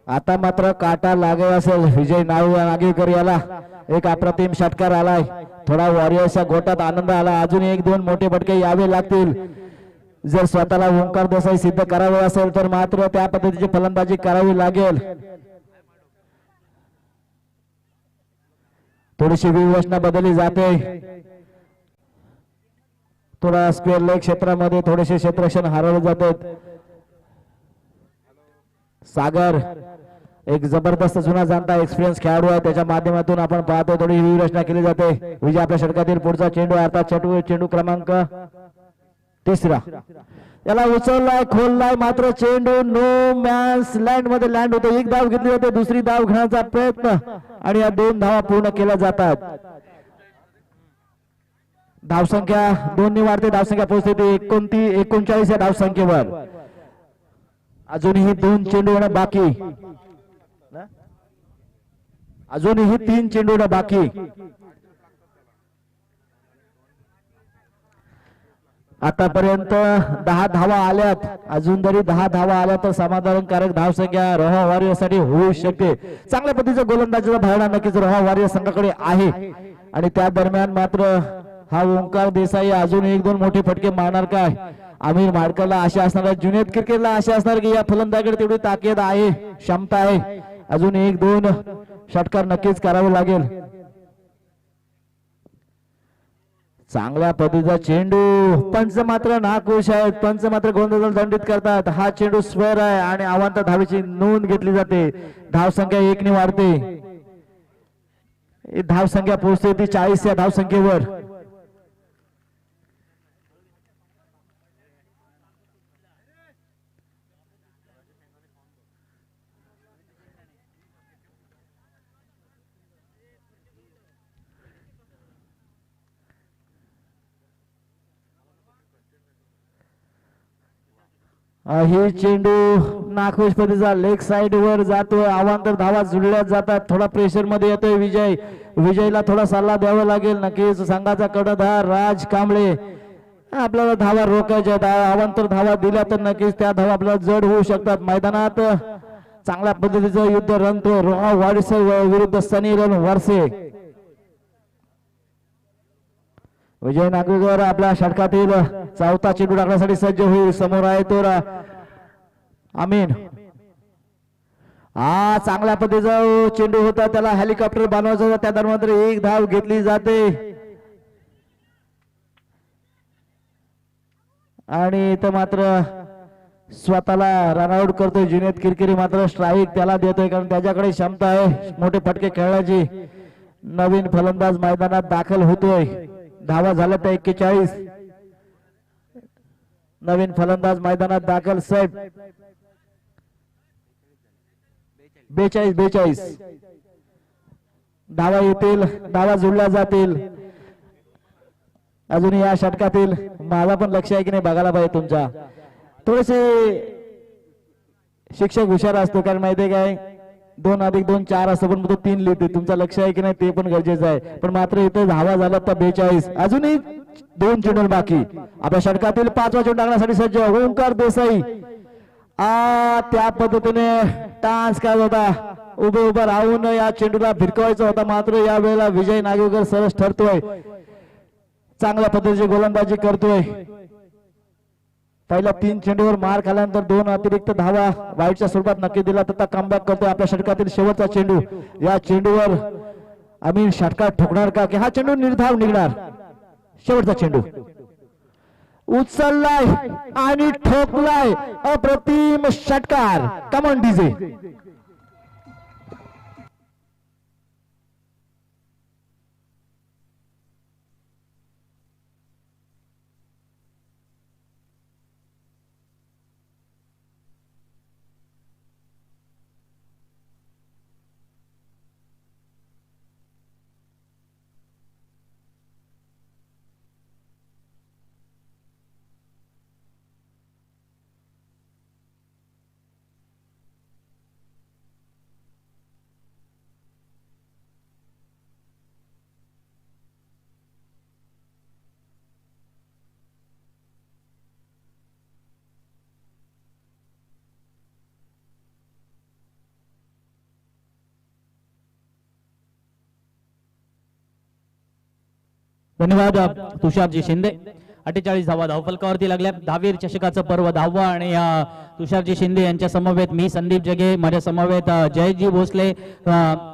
आता मात्र काटा लागेल असेल विजय नागेकर याला. एक अप्रतिम षटकार आलाय, थोडा वॉरियर्सच्या गोटात आनंद आला. अजून 1-2 मोठे फटके यावे लागतील. जर स्वतःला ओंकार देसाई सिद्ध करावे असेल तर मात्र त्या पद्धतीची फलंदाजी करावी लागेल. थोडीशी व्यूहरचना बदलली जाते. थोडा स्क्वेअर लेग क्षेत्रामध्ये थोडेसे क्षेत्ररक्षण हरवले जातात. सागर एक जबरदस्त जुना जाणता एक्सपिरियन्स खेळाडू आहे, त्याच्या माध्यमातून आपण पाहतो थोडी व्यूहरचना केली जाते. विजय आपल्या षटकातील पुढचा चेंडू, अर्थात चेंडू क्रमांक 3. याला उचललाय, खोललाय, मात्र चेंडू नो मॅन्स लँड मध्ये लँड होतो. 1 धाव घेतली जाते, दुसरी धाव घेण्याचा प्रयत्न आणि या 2 धावा पूर्ण केल्या जातात. धावसंख्या 2 ने वाढते. धावसंख्या पोहोचते 39 या धावसंख्येवर. अजूनही 2 चेंडू होणं बाकी, अजूनही 3 चेंडू होणं बाकी. आतापर्यंत 10 धावा आल्यात, अजून जरी 10 धावा आल्या तर समाधानकारक धावसंख्या रोहा वॉरियर साठी होऊ शकते. चांगल्या पद्धतीचा गोलंदाजीचा भावना नक्कीच रोहा वॉरियर संघाकडे आहे. आणि त्या दरम्यान मात्र हा ओंकार देसाई अजून 1-2 मोठे फटके मारणार काय? आमिर माडकरला आशा असणार आहे, जुनेद क्रिकेटला आशा असणार की या फलंदाजाकडे तेवढी ताकद आहे, क्षमता आहे, अजून 1-2 षटकार नक्कीच करावे लागेल. चांगल्या पद्धतीचा चेंडू, पंच मात्र नाखुश आहेत, पंच मात्र गोंधळ दंडित करतात. हा चेंडू स्क्वेअर आहे आणि अवांतर धावेची नोंद घेतली जाते. धावसंख्या 1 ने वाढते, धावसंख्या पोहोचते ती 40 या धावसंख्येवर. ही चेंडू नाखुश पद्धतीचा लेग साइड वर जातोय, अवांतर धावा जुळल्या जातात. थोडा प्रेशर मध्ये येतोय विजय, विजयला थोडा सल्ला द्यावा लागेल. नक्कीच संघाचा कर्णधार राज कांबळे, आपल्याला धावा रोखायच्या आहेत. अवांतर धावा दिल्या तर नक्कीच त्या धावा आपल्याला जड होऊ शकतात. मैदानात चांगल्या पद्धतीचं युद्ध रंगतोय रोहा वॉरियर विरुद्ध सनीरन वरसे. विजय नागवेकर आपल्या षटकातील चौथा चेंडू टाकण्यासाठी सज्ज होईल. समोर आहे तो अमीन. हा चांगल्या पद्धतीचा चेंडू होता, त्याला हेलिकॉप्टर बनवायचा होता, त्या दरम्यान 1 धाव घेतली जाते. आणि इथं मात्र स्वतःला रनआउट करतोय जुनेद किरकिरी, मात्र स्ट्राईक त्याला देतोय कारण त्याच्याकडे क्षमता आहे मोठे फटके खेळण्याची. नवीन फलंदाज मैदानात दाखल होतोय. धावा झाल्या त्या 41. नवीन फलंदाज मैदानात दाखल साहेब 42 धावा येतील, धावा जुळल्या जातील. अजून या षटकातील माझा पण लक्ष आहे की नाही बघायला पाहिजे तुमच्या. थोडेसे शिक्षक हुशार असतो कारण माहितीये काय 2 अधिक 2 4 असतं पण तो 3 लिहिते. तुमचं लक्ष आहे की नाही ते पण गरजेचं आहे. पण मात्र इथे धावा झाला तर 42. अजूनही 2 चेंडू बाकी. आपल्या षटकातील 5वा चेंडू टाकण्यासाठी सज्ज ओंकार देसाई. त्या पद्धतीने टान्स काय होता, उभं राहून या चेंडूला भिरकवायचा होता, मात्र या वेळेला विजय नागवेकर सरस ठरतोय. चांगल्या पद्धतीची गोलंदाजी करतोय. पहिल्या 3 चेंडूवर मार खाल्यानंतर 2 अतिरिक्त धावा वाईटच्या स्वरूपात नक्की दिला तर कमबॅक करतोय. आपल्या षटकातील शेवटचा चेंडू, या चेंडूवर आम्ही षटकार ठोकणार का की हा चेंडू निर्धाव निघणार. शेवटचा चेंडू उचललाय आणि ठोकलाय, अप्रतिम षटकार. Come on DJ. धन्यवाद तुषारजी शिंदे. 48 धावा धावफलकावरती लागल्या. दहावीर चषकाचं पर्व 10वा आणि तुषारजी शिंदे यांच्या समवेत मी संदीप जगे, माझ्या समवेत जयजी भोसले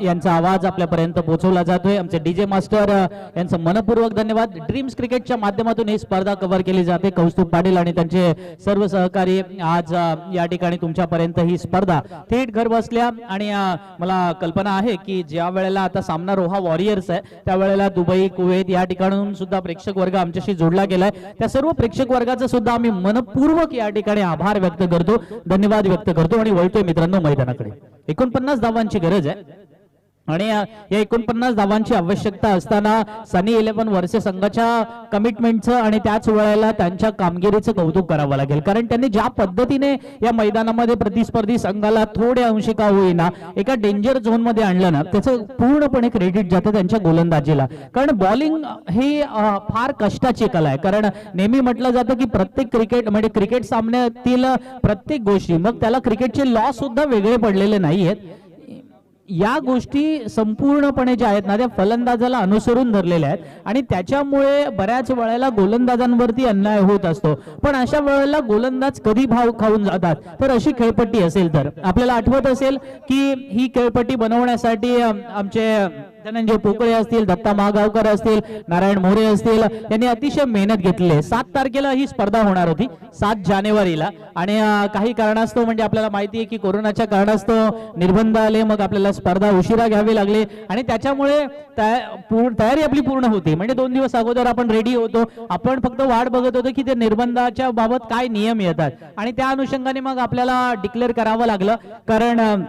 यांचा आवाज आपल्यापर्यंत पोहोचवला जातोय. आमचे डीजे मास्टर यांचं मनपूर्वक धन्यवाद. ड्रीम्स क्रिकेटच्या माध्यमातून ही स्पर्धा कव्हर केली जाते. कौस्तुभ पाटील आणि त्यांचे सर्व सहकारी आज या ठिकाणी तुमच्यापर्यंत ही स्पर्धा थेट घर बसल्या. आणि मला कल्पना आहे की ज्या वेळेला आता सामना रोहा वॉरियर्स आहे त्यावेळेला दुबई, कुवेत या ठिकाणाहून सुद्धा प्रेक्षक वर्ग आमच्याशी जोडला गेलाय. त्या सर्व प्रेक्षक वर्गाचा सुद्धा आम्ही मनपूर्वक या ठिकाणी आभार व्यक्त करतो, धन्यवाद व्यक्त करतो आणि वळतोय मित्रांनो मैदानाकडे. 49 धावांची गरज आहे. आणि या 49 धावांची आवश्यकता असताना सनी 11 वर्ष संघाच्या कमिटमेंटचं आणि त्याच वेळेला त्यांच्या कामगिरीचं कौतुक करावं लागेल, कारण त्यांनी ज्या पद्धतीने या मैदानामध्ये प्रतिस्पर्धी संघाला थोडे अंशी का होईना एका डेंजर झोन मध्ये आणलं ना, त्याचं पूर्णपणे क्रेडिट जातं त्यांच्या गोलंदाजीला. कारण बॉलिंग ही फार कष्टाची कला आहे. कारण नेहमी म्हटलं जातं की प्रत्येक क्रिकेट म्हणजे क्रिकेट सामन्यातील प्रत्येक गोष्टी, मग त्याला क्रिकेटचे लॉ सुद्धा वेगळे पडलेले नाहीयेत. या गोष्टी संपूर्णपणे ज्या आहेत ना त्या फलंदाजाला अनुसरून धरलेल्या आहेत आणि त्याच्यामुळे बऱ्याच वेळेला गोलंदाजांवरती अन्याय होत असतो. पण अशा वेळेला गोलंदाज कधी भाव खाऊन जातात, तर अशी खेळपट्टी असेल तर आपल्याला आठवत असेल की ही खेळपट्टी बनवण्यासाठी आमचे धनंजय पोकळे असतील, दत्ता महागावकर असतील, नारायण मोरे असतील, यांनी अतिशय मेहनत घेतली आहे. 7 तारखेला ही स्पर्धा होणार होती, 7 जानेवारीला, आणि काही कारणास्तव म्हणजे आपल्याला माहिती आहे की कोरोनाच्या कारणास्तव निर्बंध आले, मग आपल्याला स्पर्धा उशिरा घ्यावी लागली आणि त्याच्यामुळे तयारी आपली पूर्ण होती. म्हणजे 2 दिवस अगोदर आपण रेडी होतो, आपण फक्त वाट बघत होतो की ते निर्बंधाच्या बाबत काय नियम येतात आणि त्या अनुषंगाने मग आपल्याला डिक्लेअर करावं लागलं. कारण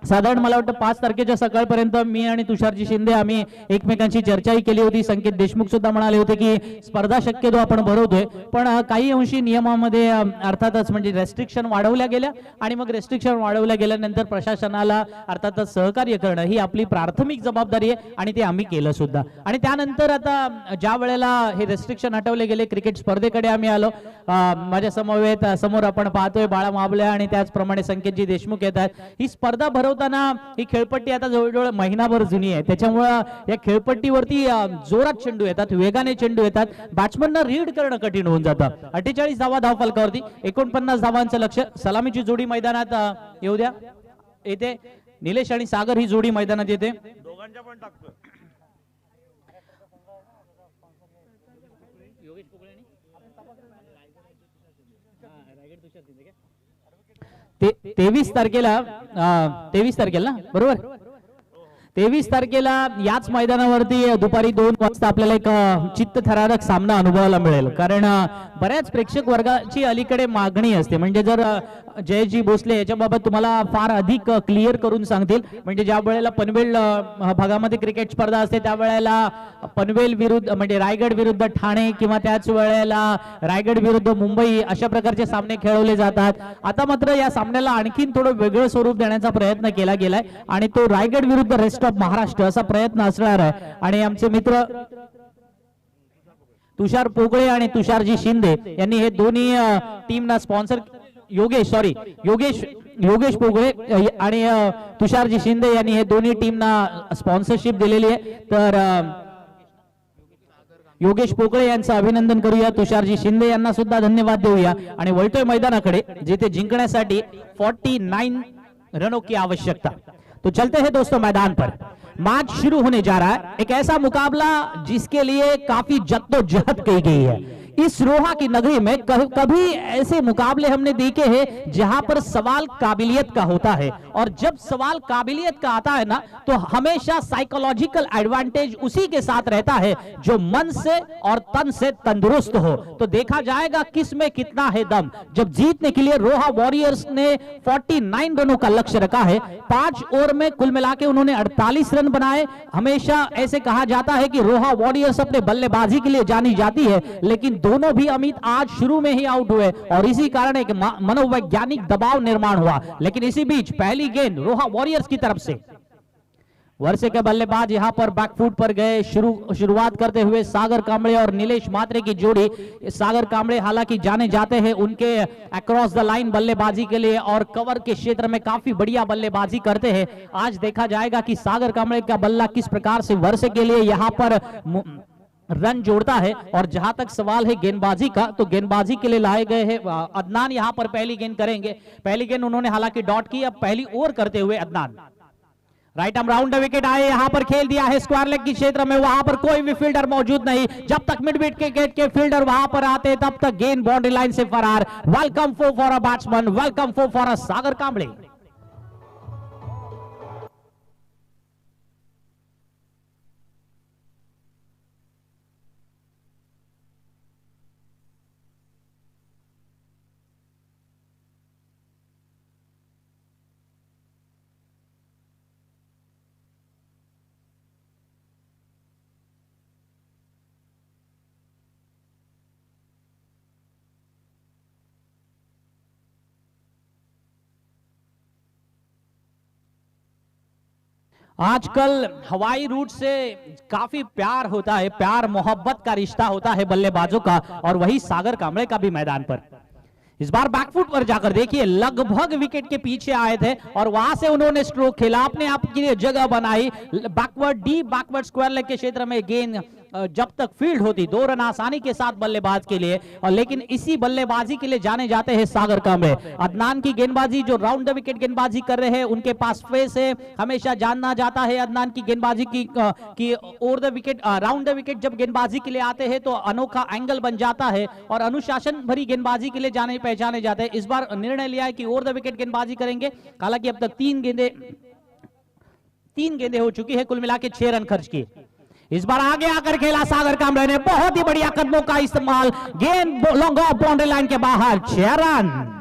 साधारण मला वाटतं 5 तारखेच्या सकाळपर्यंत मी आणि तुषारजी शिंदे आम्ही एकमेकांची चर्चाही केली होती. संकेत देशमुख सुद्धा म्हणाले होते की स्पर्धा शक्यतो आपण भरवतोय, पण काही अंशी नियमामध्ये अर्थातच म्हणजे रेस्ट्रिक्शन वाढवल्या गेल्या आणि मग रेस्ट्रिक्शन वाढवल्या गेल्यानंतर प्रशासनाला अर्थातच सहकार्य करणं ही आपली प्राथमिक जबाबदारी आहे आणि ते आम्ही केलं सुद्धा. आणि त्यानंतर आता ज्या वेळेला हे रेस्ट्रिक्शन हटवले गेले, क्रिकेट स्पर्धेकडे आम्ही आलो. माझ्या समोर आपण पाहतोय बाळा माबले आणि त्याचप्रमाणे संकेतजी देशमुख येत आहेत. ही स्पर्धा भरवताना ही खेळपट्टी आता जवळजवळ महिनाभर जुनी आहे, त्याच्यामुळं या खेळपट्टीवरती जोरात चेंडू येतात, वेगाने चेंडू येतात, बॅट्समनना रीड करणं कठीण होऊन जातं. 48 धावा धावफलकावरती, 49 धावांचं लक्ष. सलामीची जोडी मैदानात येऊ द्या. येते निलेश आणि सागर ही जोडी मैदानात येते. दोघांच्या पण टाकतो. ते 23 तारखेला ना, बरोबर 23 तारखेला याच मैदानावरती दुपारी 2 वाजता आपल्याला एक चित्तथरारक सामना अनुभवायला मिळेल. कारण बऱ्याच प्रेक्षक वर्गाची अलीकडे मागणी असते, म्हणजे जर जयजी भोसले याच्याबाबत तुम्हाला फार अधिक क्लिअर करून सांगतील. म्हणजे ज्या वेळेला पनवेल भागामध्ये क्रिकेट स्पर्धा असते त्यावेळेला पनवेल विरुद्ध म्हणजे रायगड विरुद्ध ठाणे किंवा त्याच वेळेला रायगड विरुद्ध मुंबई अशा प्रकारचे सामने खेळवले जातात. आता मात्र या सामन्याला आणखीन थोडं वेगळं स्वरूप देण्याचा प्रयत्न केला गेलाय आणि तो रायगड विरुद्ध रेस्ट ऑफ महाराष्ट्र असा प्रयत्न असणार आहे. आणि आमचे मित्र तुषार पोगळे आणि तुषारजी शिंदे यांनी हे दोन्ही टीमना स्पॉन्सर योगेश पोगळे आणि तुषारजी शिंदे यांनी हे दोन्ही टीमना स्पॉन्सरशिप दिलेली आहे. तर योगेश पोकळे यांचं अभिनंदन करूया, तुषारजी शिंदे यांना सुद्धा धन्यवाद देऊया आणि वळतोय मैदानाकडे जिथे जिंकण्यासाठी 49 रनों की आवश्यकता. तो चलते हैं दोस्तों मैदान पर. मैच शुरू होने जा रहा है, एक ऐसा मुकाबला जिसके लिए काफी जद्दोजहद की गई है. इस रोहा की नगरी में कभी ऐसे मुकाबले हमने देखे हैं जहां पर सवाल काबिलियत का होता है, और जब सवाल काबिलियत का आता है ना तो हमेशा साइकोलॉजिकल एडवांटेज उसी के साथ रहता है जो मन से और तन से तंदुरुस्त हो. तो देखा जाएगा किस में कितना है दम. जब जीतने के लिए रोहा वॉरियर्स ने 49 रनों का लक्ष्य रखा है, 5 ओवर में कुल मिला के उन्होंने 48 रन बनाए. हमेशा ऐसे कहा जाता है कि रोहा वॉरियर्स अपने बल्लेबाजी के लिए जानी जाती है, लेकिन दोनों भी अमित आज शुरू में ही आउट हुए और इसी कारण एक मनोवैज्ञानिक दबाव निर्माण हुआ. लेकिन इसी बीच पहली गेंद रोहा वॉरियर्स की तरफ से. वर्षे के बल्लेबाज यहां पर बैकफुट पर गए. शुरुआत करते हुए सागर कांबळे और नीलेश मात्रे की जोड़ी. सागर कांबळे हालांकि जाने जाते हैं उनके अक्रॉस द लाइन बल्लेबाजी के लिए और कवर के क्षेत्र में काफी बढ़िया बल्लेबाजी करते हैं. आज देखा जाएगा कि सागर कांबळे का बल्ला किस प्रकार से वर्षे के लिए यहां पर रन जोड़ता है. और जहां तक सवाल है गेंदबाजी का, तो गेंदबाजी के लिए लाए गए हैं अदनान. यहां पर पहली गेंद करेंगे. पहली गेंद उन्होंने हालांकि डॉट की. अब पहली ओवर करते हुए Adnan right arm round wicket आए, यहां पर खेल दिया है स्क्वायर लेग की क्षेत्र में. वहां पर कोई भी फील्डर मौजूद नहीं. जब तक मिड विकेट के फील्डर वहां पर आते तब तक गेंद बाउंड्री लाइन से फरार. Welcome for a batsman, welcome for a Sagar Kamble. आजकल हवाई रूट से काफी प्यार होता है, प्यार मोहब्बत का रिश्ता होता है बल्लेबाजों का, और वही सागर कांबळे का भी मैदान पर इस बार बैकफुट पर जाकर देखिए, लगभग विकेट के पीछे आए थे और वहां से उन्होंने स्ट्रोक खेला, अपने आप के लिए जगह बनाई, backward deep backward square leg के क्षेत्र में गेंद जब तक फील्ड होती 2 रन आसानी के साथ बल्लेबाज के लिए। और लेकिन इसी बल्लेबाजी के लिए जाने जाते हैं सागर कांबळे। अदनान की गेंदबाजी जो राउंड द विकेट गेंदबाजी कर रहे हैं, उनके पास फेस है, हमेशा जानना जाता है अदनान की गेंदबाजी की over the wicket round the wicket जब गेंदबाजी के लिए आते हैं तो अनोखा एंगल बन जाता है और अनुशासन भरी गेंदबाजी के लिए जाने पहचाने जाते हैं। इस बार निर्णय लिया है कि ओवर द विकेट गेंदबाजी करेंगे। हालांकि अब तक 3 गेंदें हो चुकी है, कुल मिला के 6 रन खर्च किए। इस बार आगे आकर खेला सागर कांबळे ने, बहुत ही बढ़िया कदमों का इस्तेमाल, गेंद लॉन्ग ऑफ बाउंड्री लाइन के बाहर, 6 रन।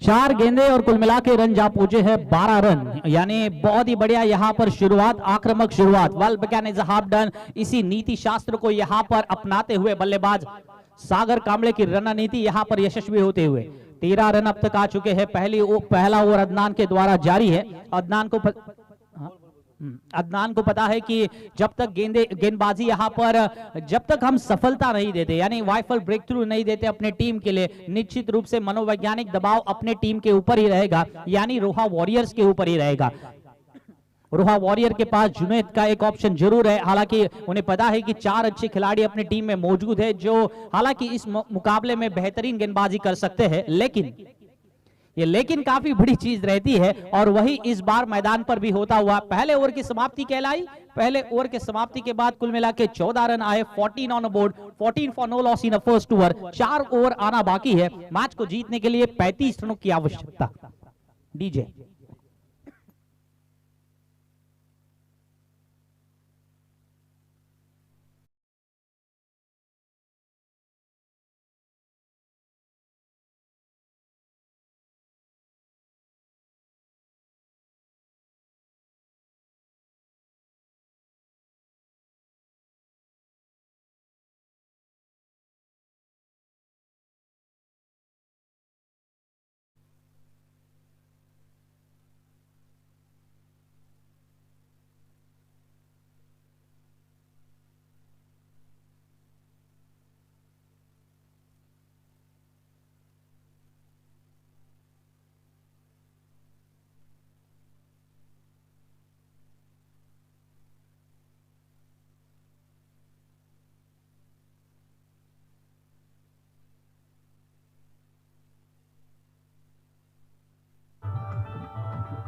चार गेंदे और कुल मिला के रन जा पहुंचे हैं 12 रन, यानी बहुत ही बढ़िया यहां पर शुरुआत, आक्रामक शुरुआत। Well begun is half done. इसी नीति शास्त्र को यहां पर अपनाते हुए बल्लेबाज सागर कांबळे की रणनीति यहां पर यशस्वी होते हुए 13 रन अब तक आ चुके हैं। पहला ओवर अदनान के द्वारा जारी है। अदनान को पता है कि जब तक गेंदबाजी यहां पर जब तक हम सफलता नहीं देते, यानी वाइफल ब्रेक थ्रू नहीं देते अपने टीम के लिए, निश्चित रूप से मनोवैज्ञानिक दबाव अपने टीम के ऊपर ही रहेगा, यानी रोहा वॉरियर्स के ऊपर ही रहेगा। रोहा वॉरियर के पास जुनैद का एक ऑप्शन जरूर है, हालांकि उन्हें पता है कि 4 अच्छे खिलाड़ी अपनी टीम में मौजूद है जो हालांकि इस मुकाबले में बेहतरीन गेंदबाजी कर सकते हैं, लेकिन काफी बड़ी चीज रहती है और वही इस बार मैदान पर भी होता हुआ। पहले ओवर की समाप्ति कहलाई। पहले ओवर के समाप्ति के बाद कुल मिला के 14 रन आए, 14 on board, 14 for no loss in the first over. 4 over आना बाकी है मैच को जीतने के लिए, 35 रनों की आवश्यकता। DJ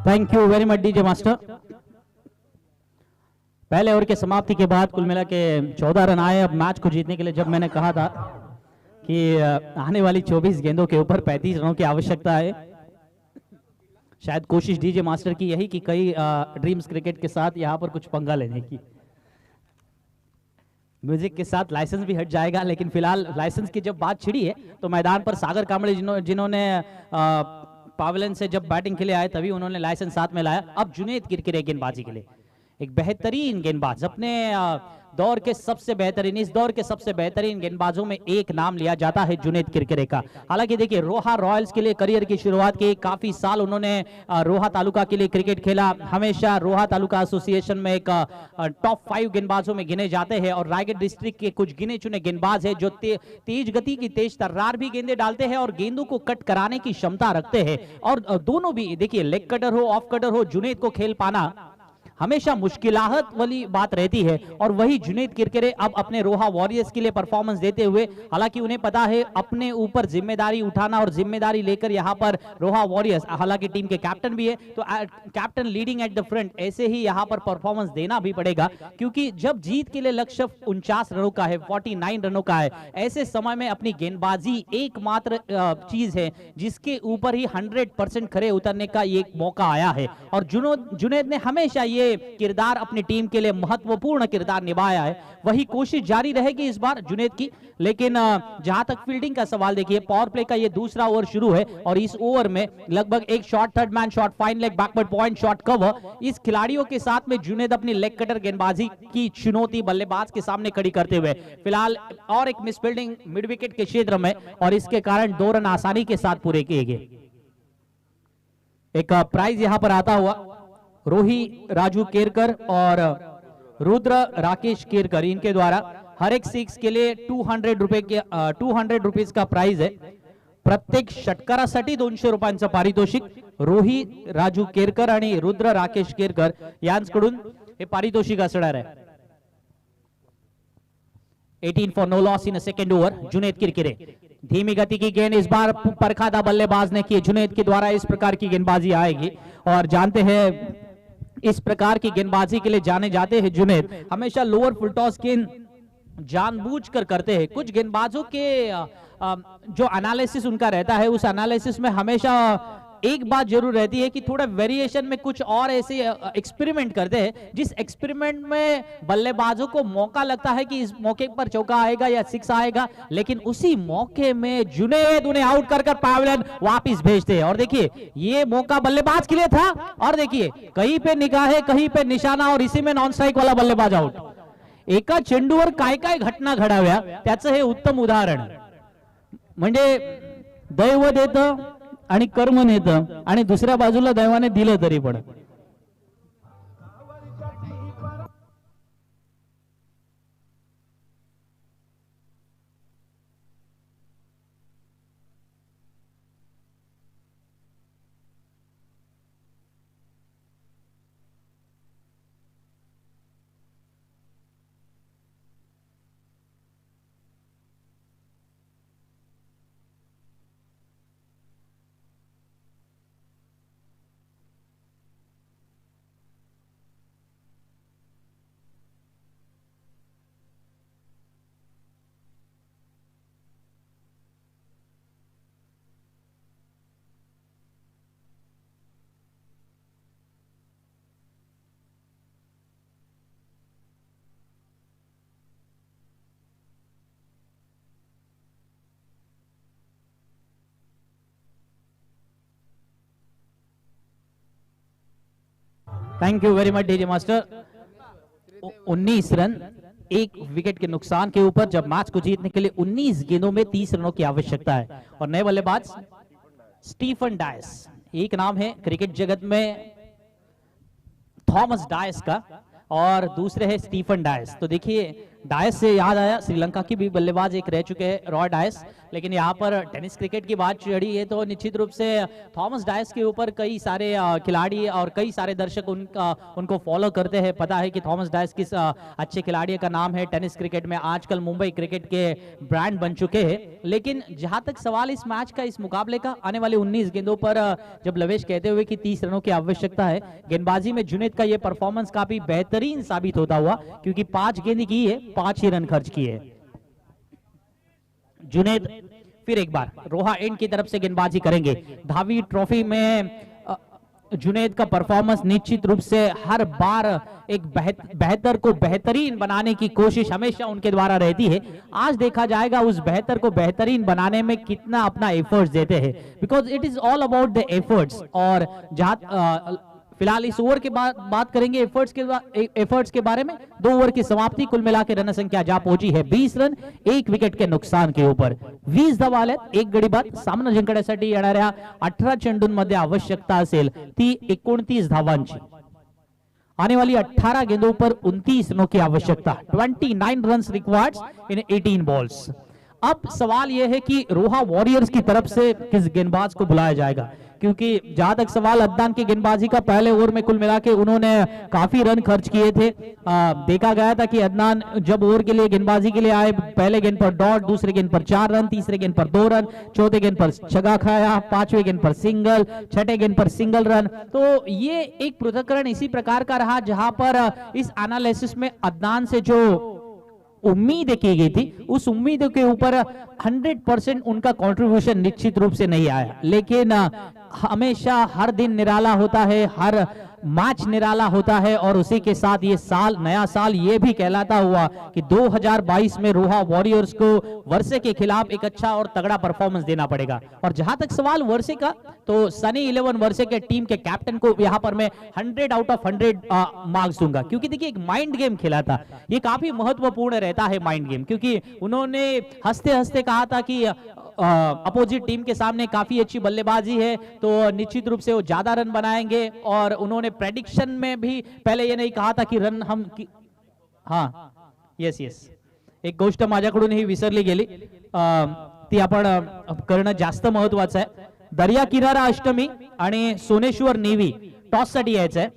thank you very much DJ master. पहले ओवर के समाप्ति के बाद कुल मिला के 14 रन आए। अब मैच को जीतने के लिए जब मैंने कहा था कि आने वाली 24 गेंदों के ऊपर 35 रनों की आवश्यकता है, शायद कोशिश डीजे मास्टर की यही कि कई ड्रीम्स क्रिकेट के साथ यहाँ पर कुछ पंगा लेने की। म्यूजिक के साथ लाइसेंस भी हट जाएगा, लेकिन फिलहाल लाइसेंस की जब बात छिड़ी है तो मैदान पर सागर कांबळे जिन्होंने पावलन से जब बैटिंग के लिए आए तभी उन्होंने लाइसेंस साथ में लाया। अब जुनैद किरकिरे गेंदबाजी के लिए एक बेहतरीन गेंदबाज, अपने दौर के सबसे बेहतरीन, इस दौर के सबसे बेहतरीन गेंदबाजों में एक नाम लिया जाता है जुनैद किरकिरे का। हालांकि देखिए रोहा रॉयल्स के लिए करियर की शुरुआत की, काफी साल उन्होंने रोहा तालुका के लिए क्रिकेट खेला। हमेशा रोहा तालुका एसोसिएशन में एक टॉप 5 गेंदबाजों में गिने जाते हैं और रायगढ़ डिस्ट्रिक्ट के कुछ गिने चुने गेंदबाज है जो तेज गति की, तेज तर्रार भी गेंदे डालते हैं और गेंदों को कट कराने की क्षमता रखते हैं। और दोनों भी देखिए, लेग कटर हो ऑफ कटर हो, जुनैद को खेल पाना हमेशा मुश्किलात वाली बात रहती है। और वही जुनैद किरकिरे अब अपने रोहा वॉरियर्स के लिए परफॉर्मेंस देते हुए, हालांकि उन्हें पता है अपने ऊपर जिम्मेदारी उठाना और जिम्मेदारी लेकर यहां पर रोहा वॉरियर्स, हालांकि टीम के कैप्टन भी है तो captain leading at the front, ऐसे ही यहां पर परफॉर्मेंस देना भी पड़ेगा, क्योंकि जब जीत के लिए लक्ष्य 49 रनों का है, 49 रनों का है, ऐसे समय में अपनी गेंदबाजी एकमात्र चीज है जिसके ऊपर ही 100% खरे उतरने का एक मौका आया है। और जुनैद ने हमेशा ये ये किरदार अपनी टीम के लिए महत्वपूर्ण किरदार निभाया है, वही कोशिश जारी रहेगी इस बार जुनैद की। लेकिन जहां तक फील्डिंग का सवाल, देखिए पावर प्ले का ये दूसरा ओवर शुरू है और इस ओवर में लगभग एक shot, third man shot, fine leg, backward point shot, cover, इस खिलाड़ियों के साथ में जुनैद अपनी लेग कटर गेंदबाजी की चुनौती बल्लेबाज के सामने खड़ी करते हुए फिलहाल और एक मिस फील्डिंग मिड विकेट के क्षेत्र में, और इसके कारण 2 रन आसानी के साथ पूरे किए गए। एक प्राइज यहां पर आता हुआ रोही राजू केरकर और रुद्र राकेश केरकर, इनके द्वारा हर एक 6 के लिए 200 रुपीज का प्राइज है। प्रत्येक षटकारासाठी 200 रुपयांचं पारितोषिक रोही राजू केरकर आणि रुद्र राकेश केरकर यांच्याकडून हे पारितोषिक असणार आहे। 18 for no loss in second over. Junaid Kirkire, धीमी गति की गेंद इस बार परखादा बल्लेबाज ने की। जुनैद के द्वारा इस प्रकार की गेंदबाजी आएगी और जानते हैं इस प्रकार की गेंदबाजी के लिए जाने जाते हैं जुनैद, हमेशा लोअर फुल टॉस गेंद जानबूझकर करते हैं। कुछ गेंदबाजों के जो एनालिसिस उनका रहता है, उस एनालिसिस में हमेशा एक बात जरूर रहती है कि थोड़ा वेरिएशन में कुछ और ऐसे एक्सपेरिमेंट करते हैं, जिस एक्सपेरिमेंट में बल्लेबाजों को मौका लगता है कि इस मौके पर चौका आएगा या 6 आएगा, लेकिन उसी मौके में जुनैद उन्हें आउट कर पैवेलियन वापिस भेजते हैं। और देखिए ये मौका बल्लेबाज के लिए था और देखिए कहीं पे निगाहे, कहीं पे निशाना और इसी में नॉन स्ट्राइक वाला बल्लेबाज आउट। एका चेंडूवर काय काय घटना घडाव्या त्याचं हे उत्तम उदाहरण। म्हणजे दैव देतं आणि कर्म नेतं आणि दुसऱ्या बाजूला दैवाने दिलं तरी पण। Thank you very much DJ master. 19 run 1 wicket के नुकसान के ऊपर जब मैच को जीतने के लिए 19 गेंदों में 30 रनों की आवश्यकता है। और नए बल्लेबाज स्टीफन डायस, एक नाम है क्रिकेट जगत में थॉमस डायस का और दूसरे है स्टीफन डायस। तो देखिए डायस से याद आया श्रीलंका की भी बल्लेबाज एक रह चुके हैं रॉय डायस, लेकिन यहाँ पर टेनिस क्रिकेट की बात चढ़ी है तो निश्चित रूप से थॉमस डायस के ऊपर कई सारे खिलाड़ी और कई सारे दर्शक उनको फॉलो करते हैं। पता है कि थॉमस डायस किस अच्छे खिलाड़ी का नाम है टेनिस क्रिकेट में, आजकल मुंबई क्रिकेट के ब्रांड बन चुके हैं। लेकिन जहां तक सवाल इस मैच का, इस मुकाबले का, आने वाले 19 गेंदों पर जब लवेश कहते हुए कि 30 रनों की आवश्यकता है, गेंदबाजी में जुनैद का यह परफॉर्मेंस काफी बेहतरीन साबित होता हुआ, क्योंकि 5 गेंद की है, 5 ही रन खर्च किए। जुनैद फिर एक बार रोहा एंड की तरफ से गेंदबाजी करेंगे। धावी ट्रॉफी में जुनैद का परफॉर्मेंस निश्चित रूप से हर बार एक बेहतर को बेहतरीन बनाने की कोशिश हमेशा उनके द्वारा रहती है। आज देखा जाएगा उस बेहतर को बेहतरीन बनाने में कितना अपना एफर्ट्स देते हैं, because it is all about the efforts. और जहां फिलहाल इस ओवर के बाद बात करेंगे एफर्ट्स के बारे में। 2 ओवर की समाप्ति, कुल मिला के रन संख्या जा पहुंची है 20 रन 1 विकेट के नुकसान के ऊपर। 20 धावा आहेत, 1 गडी बाद। सामना जिंकण्यासाठी येणाऱ्या 18 चेंडूंमध्ये आवश्यकता असेल ती 29 धावांची। आने वाली 18 गेंदों पर 29 रनों की आवश्यकता, 29 रन रिक्वायर्ड इन 18 बॉल्स। अब सवाल यह है कि रोहा वॉरियर्स की तरफ से किस गेंदबाज को बुलाया जाएगा, क्योंकि जहां तक सवाल अदनान की गेंदबाजी का, पहले ओवर में कुल मिला के उन्होंने काफी रन खर्च किए थे। देखा गया था कि अदनान जब ओवर के लिए गेंदबाजी के लिए आए, पहले गेंद पर डॉट, दूसरे गेंद पर 4 रन, तीसरे गेंद पर 2 रन, चौथे गेंद पर छक्का खाया, 5वें गेंद पर सिंगल, छठे गेंद पर सिंगल रन। तो ये एक पृथक्करण इसी प्रकार का रहा जहां पर इस एनालिसिस में अदनान से जो उम्मीद की गई थी, उस उम्मीद के ऊपर 100% उनका कंट्रीब्यूशन निश्चित रूप से नहीं आया। लेकिन हमेशा हर दिन निराला होता है, हर मैच निराला होता है और उसी के साथ ये साल, नया साल ये भी कहलाता हुआ कि 2022 में रोहा वॉरियर्स को वर्षे के खिलाफ एक अच्छा और तगड़ा परफॉर्मेंस देना पड़ेगा। और जहां तक सवाल वर्षे का, तो सनी 11 वर्षे के टीम के कैप्टन को यहां पर मैं 100 आउट ऑफ 100 मार्क्स दूंगा, क्योंकि देखिए एक माइंड गेम खेला था, ये काफी महत्वपूर्ण रहता है माइंड गेम, क्योंकि उन्होंने हंसते हंसते कहा था कि अपोजिट टीम के सामने काफी अच्छी बल्लेबाजी है तो निश्चित रूप से वो ज्यादा रन बनाएंगे। और उन्होंने प्रेडिक्शन में भी पहले ये नहीं कहा था कि रन हम हाँ येस एक गोष्ट माझ्याकडूनही विसरली गेली, ती आपण करणं जास्त महत्वाचं आहे। दर्या किनारा अष्टमी आणि सोनेश्वर नेव्ही टॉस साठी यायचंय।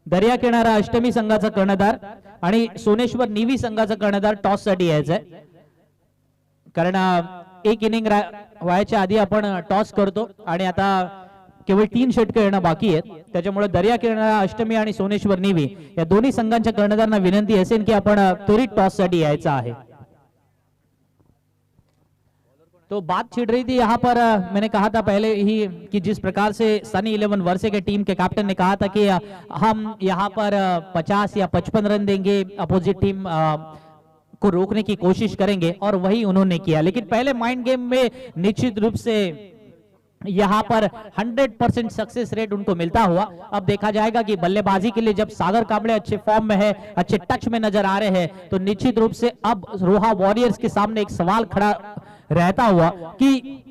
दर्या किनारा अष्टमी संघाचा कर्णधार आणि सोनेश्वर नेव्ही संघाचा कर्णधार टॉस साठी यायचंय, कारण एक इनिंग व्हायच्या आधी आपण टॉस करतो आणि आता केवळ 3 षटकं येणं बाकी आहेत, त्याच्यामुळे दर्या किनारा अष्टमी आणि सोनेश्वर नेव्ही या दोन्ही संघांच्या कर्णधारांना विनंती असेल की आपण त्वरित टॉस साठी यायचं आहे। तो बात छिड़ रही थी यहाँ पर, मैंने कहा था पहले ही कि जिस प्रकार से सनी 11 वर्षे के टीम के कैप्टन ने कहा था कि हम यहाँ पर 50 या 55 रन देंगे, अपोजिट टीम को रोकने की कोशिश करेंगे, और वही उन्होंने किया। लेकिन पहले माइंड गेम में निश्चित रूप से यहाँ पर 100% सक्सेस रेट उनको मिलता हुआ। अब देखा जाएगा कि बल्लेबाजी के लिए जब सागर कांबळे अच्छे फॉर्म में है, अच्छे टच में नजर आ रहे हैं, तो निश्चित रूप से अब रोहा वॉरियर्स के सामने एक सवाल खड़ा रहता हुआ कि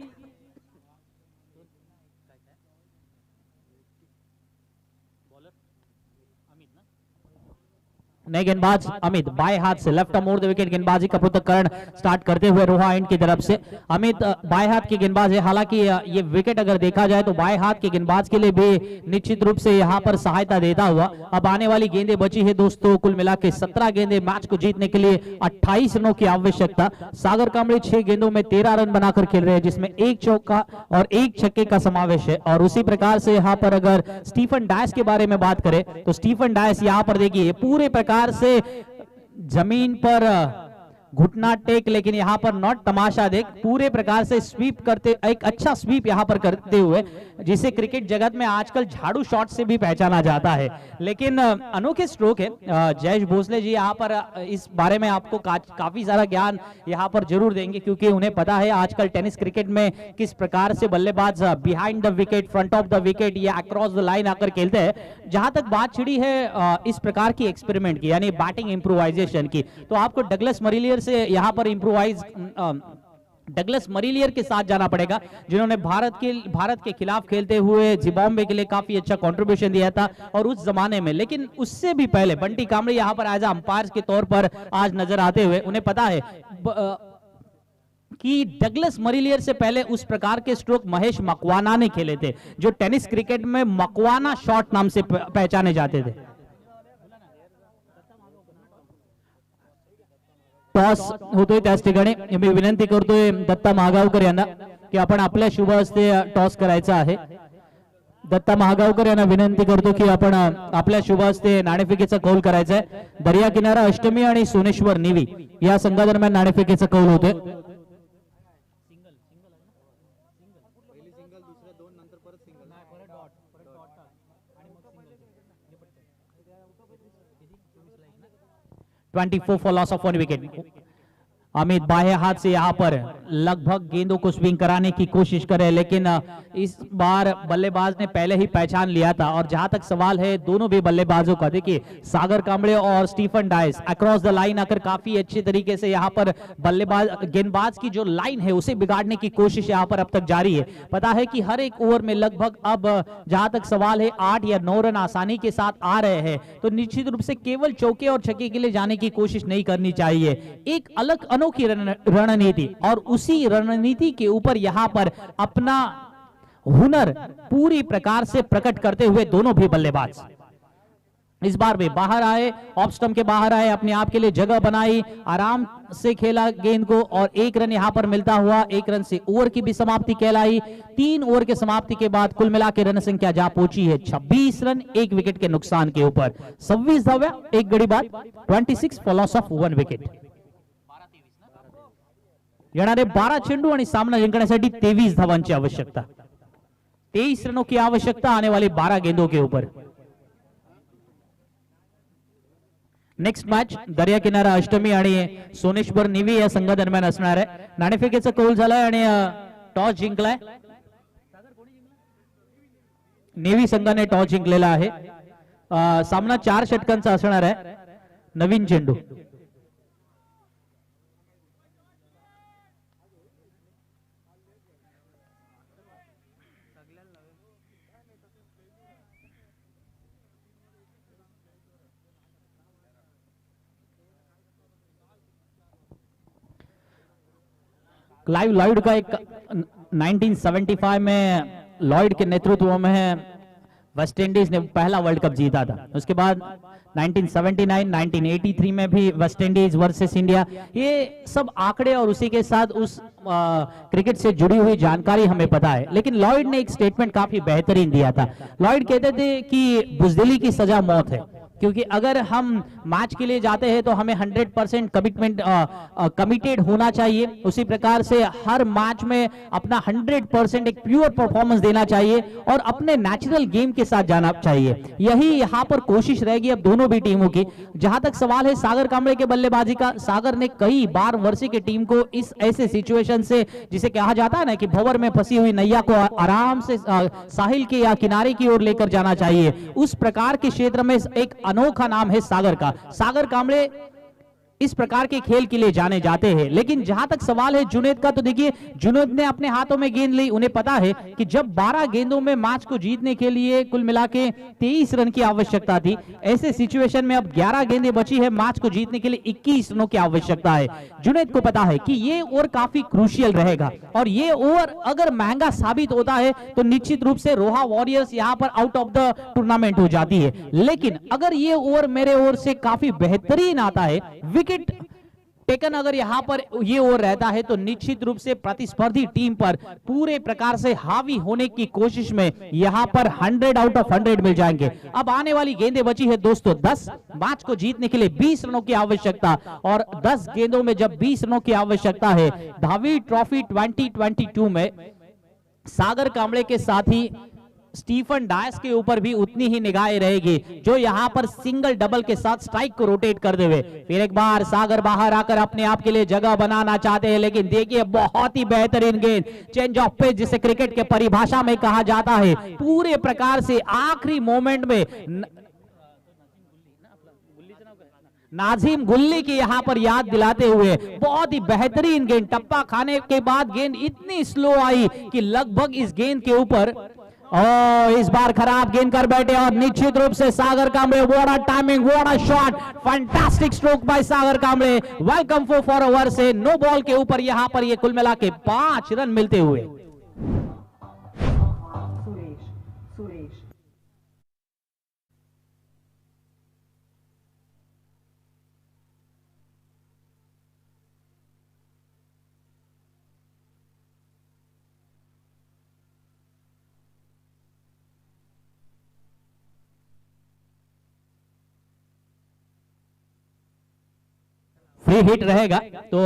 नए गेंदबाज अमित बाएं हाथ से लेफ्ट मोड़ द विकेट गेंदबाजी का पृथक्करण स्टार्ट करते हुए रोहा एंड की तरफ से। अमित बाएं हाथ के गेंदबाज है, हालांकि ये विकेट अगर देखा जाए तो बाएं हाथ के गेंदबाज के लिए भी निश्चित रूप से यहां पर सहायता देता हुआ। अब आने वाली गेंदें बची है दोस्तों, कुल मिला के 17 गेंदें, मैच को जीतने के लिए 28 रनों की आवश्यकता। सागर कांबळे 6 गेंदों में 13 रन बनाकर खेल रहे हैं, जिसमें 1 चौका और 1 छक्के का समावेश है। और उसी प्रकार से यहाँ पर अगर स्टीफन डायस के बारे में बात करें तो स्टीफन डायस यहाँ पर देखिए पूरे प्रकार से जमीन पर घुटना टेक, लेकिन यहां पर नॉट तमाशा देख, पूरे प्रकार से स्वीप करते, एक अच्छा स्वीप यहां पर करते हुए, जिसे क्रिकेट जगत में आजकल झाड़ू शॉट से भी पहचाना जाता है। लेकिन अनोखे स्ट्रोक है। जयेश भोसले जी यहां पर इस बारे में आपको काफी सारा ज्ञान यहां पर जरूर देंगे, क्योंकि उन्हें पता है आजकल टेनिस क्रिकेट में किस प्रकार से बल्लेबाज behind the wicket, front of the wicket या अक्रॉस द लाइन आकर खेलते हैं। जहां तक बात छिड़ी है इस प्रकार की एक्सपेरिमेंट की, यानी बैटिंग इंप्रोवाइजेशन की, तो आपको डगलस मरीलियर से यहां पर इंप्रोवाइज डगलस मरीलियर के साथ जाना पड़ेगा, जिन्होंने भारत के खिलाफ खेलते हुए जिम्बाब्वे के लिए काफी अच्छा कंट्रीब्यूशन दिया था और उस जमाने में। लेकिन उससे भी पहले बंटी कांबळे यहां पर एज अंपायर के तौर पर आज नजर आते हुए, उन्हें पता है कि डगलस मरीलियर से पहले उस प्रकार के स्ट्रोक महेश मकवाना ने खेले थे, जो टेनिस क्रिकेट में मकवाना शॉट नाम से पहचाने जाते थे। टॉस होतोय त्याच ठिकाणी मी विनंती करतोय दत्ता महागावकर यांना की आपण आपल्या शुभ हस्ते टॉस करायचा आहे। दत्ता महागावकर यांना विनंती करतो की आपण आपल्या शुभ हस्ते नाणेफेकीचा कौल करायचा आहे। दर्या किनारा अष्टमी आणि सोनेश्वर नेव्ही या संघादरम्यान नाणेफेकीचा कौल होतोय। (24 for loss of 1 wicket). Amit बाएं हाथ से यहाँ पर लगभग गेंदों को स्विंग कराने की कोशिश करे, लेकिन इस बार बल्लेबाज ने पहले ही पहचान लिया था। और जहां तक सवाल है दोनों भी बल्लेबाजों का, देखिए सागर कांबळे और Stephen Dias across the line आकर काफी अच्छे तरीके से यहाँ पर गेंदबाज की जो लाइन है उसे बिगाड़ने की कोशिश यहाँ पर अब तक जारी है। पता है कि हर एक ओवर में लगभग अब जहां तक सवाल है 8 या 9 रन आसानी के साथ आ रहे हैं, तो निश्चित रूप से केवल चौके और छक्के के लिए जाने की कोशिश नहीं करनी चाहिए। एक अलग की रणनीति, और उसी रणनीति के ऊपर यहां पर अपना हुनर पूरी प्रकार से प्रकट करते हुए दोनों भी बल्लेबाज इस बार भी बाहर आए, ऑफ स्टंप के बाहर आए, अपने आप के लिए जगह बनाई, आराम से खेला गेंद को, और 1 रन यहां पर मिलता हुआ 1 रन से ओवर की भी समाप्ति कहलाई। 3 ओवर के समाप्ति के बाद कुल मिला के रन संख्या जा पहुंची है 26 रन 1 विकेट के नुकसान के ऊपर। 26 धाव्या 1 गडी बाद, 26 फॉर लॉस ऑफ 1 विकेट। येणारे 12 चेंडू आणि सामना जिंकण्यासाठी 23 धावांची आवश्यकता। 23 रनों की आवश्यकता आने वाली 12 गेंदों के ऊपर। नेक्स्ट मॅच दर्या किनारा अष्टमी आणि सोनेश्वर निवी या संघादरम्यान असणार आहे। नाणेफेकीचा कौल झालाय आणि टॉस जिंकलाय, नेवी संघाने टॉस जिंकलेला आहे। सामना 4 षटकांचा असणार आहे। नवीन चेंडू क्लाइव लॉयड का एक 1975 में लॉयड के नेतृत्व में वेस्ट इंडीज ने पहला वर्ल्ड कप जीता था। उसके बाद 1979, 1983 में भी वेस्ट इंडीज वर्सेस इंडिया, ये सब आंकड़े और उसी के साथ उस क्रिकेट से जुड़ी हुई जानकारी हमें पता है। लेकिन लॉयड ने एक स्टेटमेंट काफी बेहतरीन दिया था। लॉयड कहते थे कि बुजदिली की सजा मौत है, क्योंकि अगर हम मैच के लिए जाते हैं तो हमें 100% कमिटेड होना चाहिए। उसी प्रकार से हर मैच में अपना 100% एक प्योर परफॉर्मेंस देना चाहिए और अपने नेचुरल गेम के साथ जाना चाहिए। यही यहाँ पर कोशिश रहेगी अब दोनों भी टीमों की। जहां तक सवाल है सागर कांबळे के बल्लेबाजी का, सागर ने कई बार वर्षी की टीम को इस ऐसे सिचुएशन से, जिसे कहा जाता है ना कि भंवर में फंसी हुई नैया को आराम से साहिल के या किनारे की ओर लेकर जाना चाहिए, उस प्रकार के क्षेत्र में एक अनोखा नाम है सागर का। सागर कांबळे इस प्रकार के खेल के लिए जाने जाते हैं। लेकिन जहां तक सवाल है जुनैद का, तो देखिए जुनैद ने अपने हाथों में गेंद ली। उन्हें पता है कि जब 12 गेंदों में मैच को जीतने के लिए कुल मिला के 23 रन की आवश्यकता थी, ऐसे सिचुएशन में अब 11 गेंदें बची है, मैच को जीतने के लिए 21 रनों की आवश्यकता है। जुनैद को पता है कि ये ओवर काफी क्रूशियल रहेगा और ये ओवर अगर महंगा साबित होता है तो निश्चित रूप से रोहा वॉरियर्स यहां पर आउट ऑफ द टूर्नामेंट हो जाती है। लेकिन अगर ये ओवर मेरे ओर से काफी बेहतरीन आता है, विकेट टेकन अगर यहां पर ये ओवर रहता है, तो निश्चित रूप से प्रतिस्पर्धी टीम पर पूरे प्रकार से हावी होने की कोशिश में यहां पर 100 आउट ऑफ 100 मिल जाएंगे। अब आने वाली गेंदें बची है दोस्तों 10। मैच को जीतने के लिए 20 रनों की आवश्यकता, और 10 गेंदों में जब 20 रनों की आवश्यकता है, धावी ट्रॉफी 2022 में सागर कांबळे के साथ ही स्टीफन डायस के ऊपर भी उतनी ही निगाहें रहेगी, जो यहां पर सिंगल डबल के साथ स्ट्राइक को रोटेट कर देवे। फिर एक बार सागर बाहर आकर अपने आप के लिए जगह बनाना चाहते हैं, लेकिन देखिए बहुत ही बेहतरीन गेंद, चेंज ऑफ पेस जिसे क्रिकेट के परिभाषा में कहा जाता है, पूरे प्रकार से आखिरी मोमेंट में नाजिम गुल्ली की यहां पर याद दिलाते हुए बहुत ही बेहतरीन गेंद, टप्पा खाने के बाद गेंद इतनी स्लो आई कि लगभग इस गेंद के ऊपर इस बार खराब गेंद कर बैठे और निश्चित रूप से Sagar Kamble, what a timing, what a shot, fantastic stroke by Sagar Kamble. Welcome for over से नो बॉल के ऊपर यहां पर ये कुल मिला के 5 रन मिलते हुए। फ्री हिट रहेगा, तो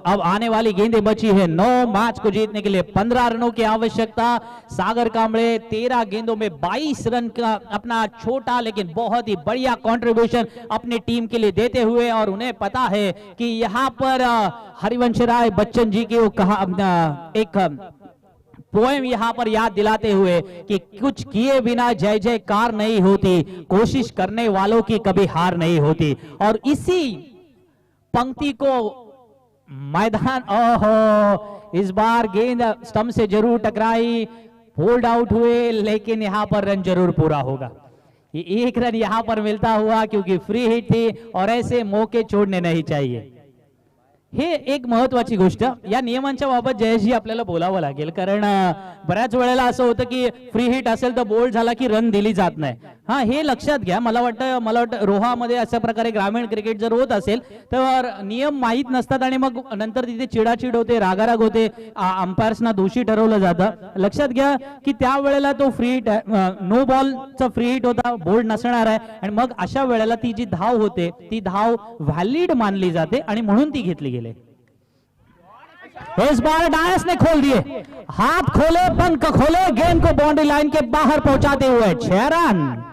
अब आने वाली गेंदें बची है 9। मैच को जीतने के लिए 15 रनों की आवश्यकता। सागर कांबळे 13 गेंदों में 22 रन का अपना छोटा लेकिन बहुत ही बढ़िया कंट्रीब्यूशन अपनी टीम के लिए देते हुए, और उन्हें पता है कि यहाँ पर हरिवंश राय बच्चन जी की कहा एक पोएम यहां पर याद दिलाते हुए कि कुछ किए बिना जय जयकार नहीं होती, कोशिश करने वालों की कभी हार नहीं होती। और इसी पंक्ति को मैदान, ओहो इस बार गेंद स्टंप से जरूर टकराई, होल्ड आउट हुए, लेकिन यहां पर रन जरूर पूरा होगा। ये 1 रन यहां पर मिलता हुआ, क्योंकि फ्री हिट थी और ऐसे मौके छोड़ने नहीं चाहिए। हे एक महत्वाची गोष्ट या नियमांच्या बाबत जयेशजी आपल्याला बोलावं लागेल, कारण बऱ्याच वेळेला असं होतं की फ्री हिट असेल तर बोल्ड झाला की रन दिली जात नाही। हा हे लक्षात घ्या। मला वाटतं रोहामध्ये अशा प्रकारे ग्रामीण क्रिकेट जर होत असेल तर नियम माहीत नसतात आणि मग नंतर तिथे चिडाचिड होते, रागाराग होते, अंपायर्सना दोषी ठरवलं जातं। लक्षात घ्या की त्या वेळेला तो फ्री हिट नो बॉलचा फ्री हिट होता, बोल्ड नसणार आहे, आणि मग अशा वेळेला ती जी धाव होते ती धाव व्हॅलिड मानली जाते आणि म्हणून ती घेतली गेली। इस बार डायस ने खोल दिए, हाथ खोले, पंख खोले, गेंद को बाउंड्री लाइन के बाहर पहुंचाते हुए 6 रन।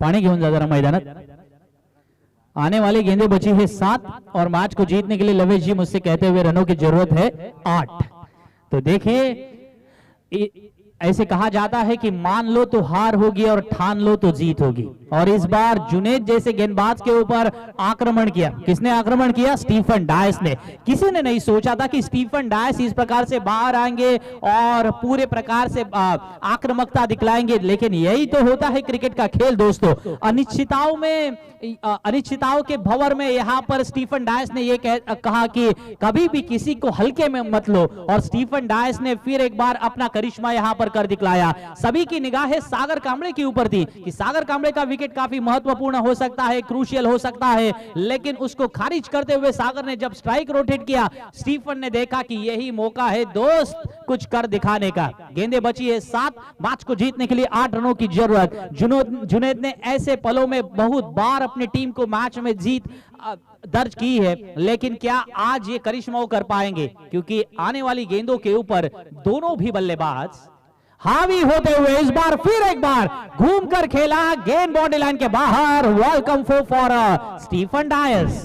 पानी घेऊन जा जरा मैदानात। आने वाली गेंदें बची है 7 और मैच को जीतने के लिए लवेश जी मुझसे कहते हुए रनों की जरूरत है 8। तो देखिए ऐसे कहा जाता है कि मान लो तो हार होगी और ठान लो तो जीत होगी, और इस बार जुनेद जैसे गेंदबाज के ऊपर आक्रमण किया। किसने आक्रमण किया? स्टीफन डायस ने। किसी ने नहीं सोचा था कि स्टीफन डायस इस प्रकार से बाहर आएंगे और पूरे प्रकार से आक्रामकता दिखलाएंगे, लेकिन यही तो होता है क्रिकेट का खेल दोस्तों। अनिश्चितताओं के भंवर में यहाँ पर स्टीफन डायस ने यह कहा कि कभी भी किसी को हल्के में मत लो, और स्टीफन डायस ने फिर एक बार अपना करिश्मा यहाँ पर कर दिखलाया। सभी की निगाहें सागर कांबळे के ऊपर थी कि सागर कांबळे का विकेट काफी महत्वपूर्ण हो सकता है, क्रूशियल हो सकता है, लेकिन उसको खारिज करते हुए सागर ने जब स्ट्राइक रोटेट किया, स्टीफन ने देखा कि यही मौका है दोस्त कुछ कर दिखाने का। गेंदें बची है 7, मैच को जीतने के लिए 8 रनों की जरूरत। जुनैद ने ऐसे पलों में बहुत बार अपनी टीम को मैच में जीत दर्ज की है, लेकिन क्या आज ये करिश्मा कर पाएंगे? क्योंकि आने वाली गेंदों के ऊपर दोनों भी बल्लेबाज हावी होते हुए इस बार फिर एक बार घूमकर खेला, गेंद बाउंड्री लाइन के बाहर। Welcome for Stephen Dias.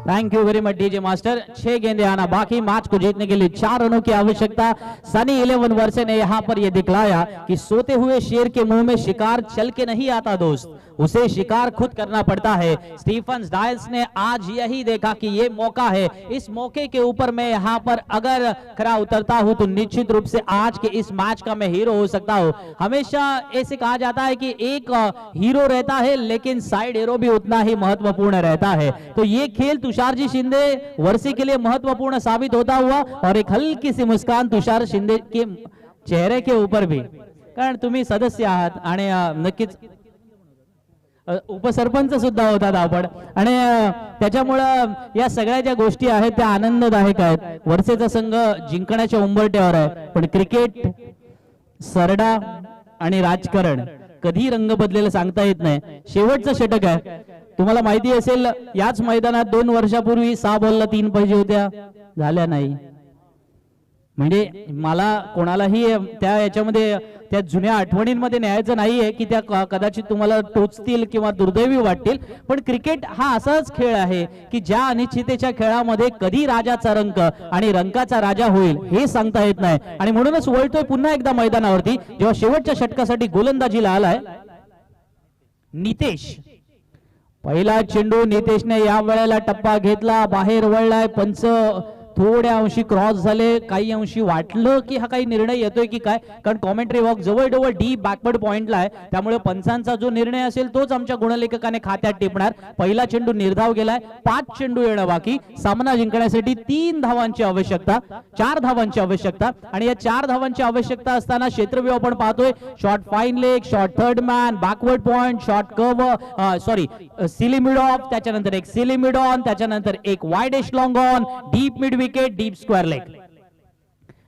Thank you very much DJ master. 6 गेंदें आना बाकी, मैच को जीतने के लिए 4 रनों की आवश्यकता। सनी 11 वर्षे ने यहां पर यह दिखलाया कि सोते हुए शेर के मुंह में शिकार चल के नहीं आता दोस्त, उसे शिकार खुद करना पड़ता है। स्टीफन डायस ने आज यही देखा कि यह मौका है, इस मौके के ऊपर मैं यहां पर अगर खरा उतरता हूं तो निश्चित रूप से आज के इस मैच का मैं हीरो हो सकता हूं। हमेशा ऐसे कहा जाता है कि एक हीरो रहता है लेकिन साइड हीरो भी उतना ही महत्वपूर्ण रहता है। तो ये खेल तुषार जी शिंदे वर्षी के लिए महत्वपूर्ण साबित होता हुआ, और एक हल्की सी मुस्कान तुषार शिंदे के चेहरे के ऊपर भी, कारण तुम्ही सदस्य आहात आणि नक्कीच उपसरपंच सुद्धा होतात आपण, आणि त्याच्यामुळं या सगळ्या ज्या गोष्टी आहेत त्या आनंददायक आहेत। वर्षेचा संघ जिंकण्याच्या उंबरठ्यावर आहे, पण क्रिकेट सरडा आणि राजकारण कधी रंग बदलेला सांगता येत नाही। शेवटचं षटक आहे, तुम्हाला माहिती असेल याच मैदानात 2 वर्षापूर्वी 6 बॉलला 3 पाहिजे होत्या, झाल्या नाही। म्हणजे मला कोणालाही त्या याच्यामध्ये त्या जुन्या आठवणींमध्ये न्यायचं नाहीये की त्या कदाचित तुम्हाला टोचतील किंवा दुर्दैवी वाटतील, पण क्रिकेट हा असाच खेळ आहे की ज्या अनिश्चिततेच्या खेळामध्ये कधी राजाचा रंक आणि रंकाचा राजा होईल हे सांगता येत नाही। आणि म्हणूनच वळतोय पुन्हा एकदा मैदानावरती, जेव्हा शेवटच्या षटकासाठी गोलंदाजीला आलाय नितेश। पहिला चेंडू नितेशने या वेळेला टप्पा घेतला, बाहेर वळलाय, पंच थोड्या अंशी क्रॉस झाले, काही अंशी वाटलं की हा काही निर्णय येतोय की काय, कारण कॉमेंट्री वॉक जवळ डीप बॅकवर्ड पॉइंटला आहे, त्यामुळे पंचांचा जो निर्णय असेल तोच आमच्या गुणलेखकाने खात्यात टिपणार। पहिला चेंडू निर्धाव गेलाय, 5 चेंडू येणं बाकी, सामना जिंकण्यासाठी 3 धावांची आवश्यकता, 4 धावांची आवश्यकता, आणि या 4 धावांची आवश्यकता असताना क्षेत्रव्यूह आपण पाहतोय, short fine leg, short third man, backward point, short cover, sorry silly mid off, त्याच्यानंतर एक सिली मिड ऑन, त्याच्यानंतर एक widest long on, deep mid wicket, deep square leg.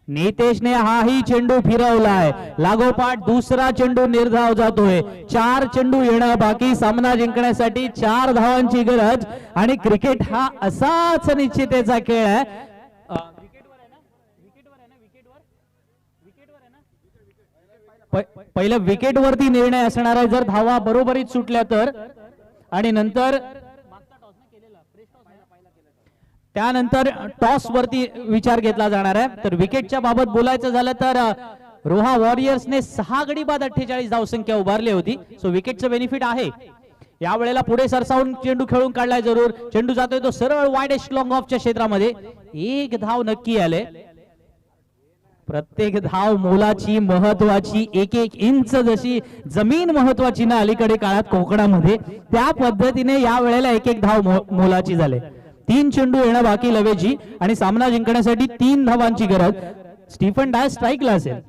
नितेशने हाही चेंडू फिरवलाय, लागोपाठ दुसरा चेंडू निर्धाव जातोय. 4 चेंडू येणं बाकी, सामना जिंकण्यासाठी 4 धावांची गरज. आणि क्रिकेट हा असाच निश्चितेचा खेळ आहे. पहिल्या विकेट वरती निर्णय असणार आहे. जर धावा बरोबरीत सुटल्या तर, आणि नंतर त्यानंतर टॉस वरती विचार घेतला जाणार आहे. तर विकेटच्या बाबत बोलायचं झालं तर रोहा वॉरियर्सने 6 गडी बाद 48 धावसंख्या उभारली होती. सो विकेटचं बेनिफिट आहे. या वेळेला पुढे सरसावून चेंडू खेळून काढलाय जरूर. चेंडू जातोय तो सरळ वाइडेस्ट लॉंग ऑफच्या क्षेत्रामध्ये. 1 धाव नक्की आले. प्रत्येक धाव मोलाची, महत्वाची. 1-1 इंच जशी जमीन महत्वाची ना अलीकडे काळात कोकणामध्ये, त्या पद्धतीने या वेळेला 1-1 धाव मोलाची झाले. 3 चेंडू येणं बाकी लवेजी, आणि सामना जिंकण्यासाठी 3 धावांची गरज. स्टीफन डायस स्ट्राईकला असेल.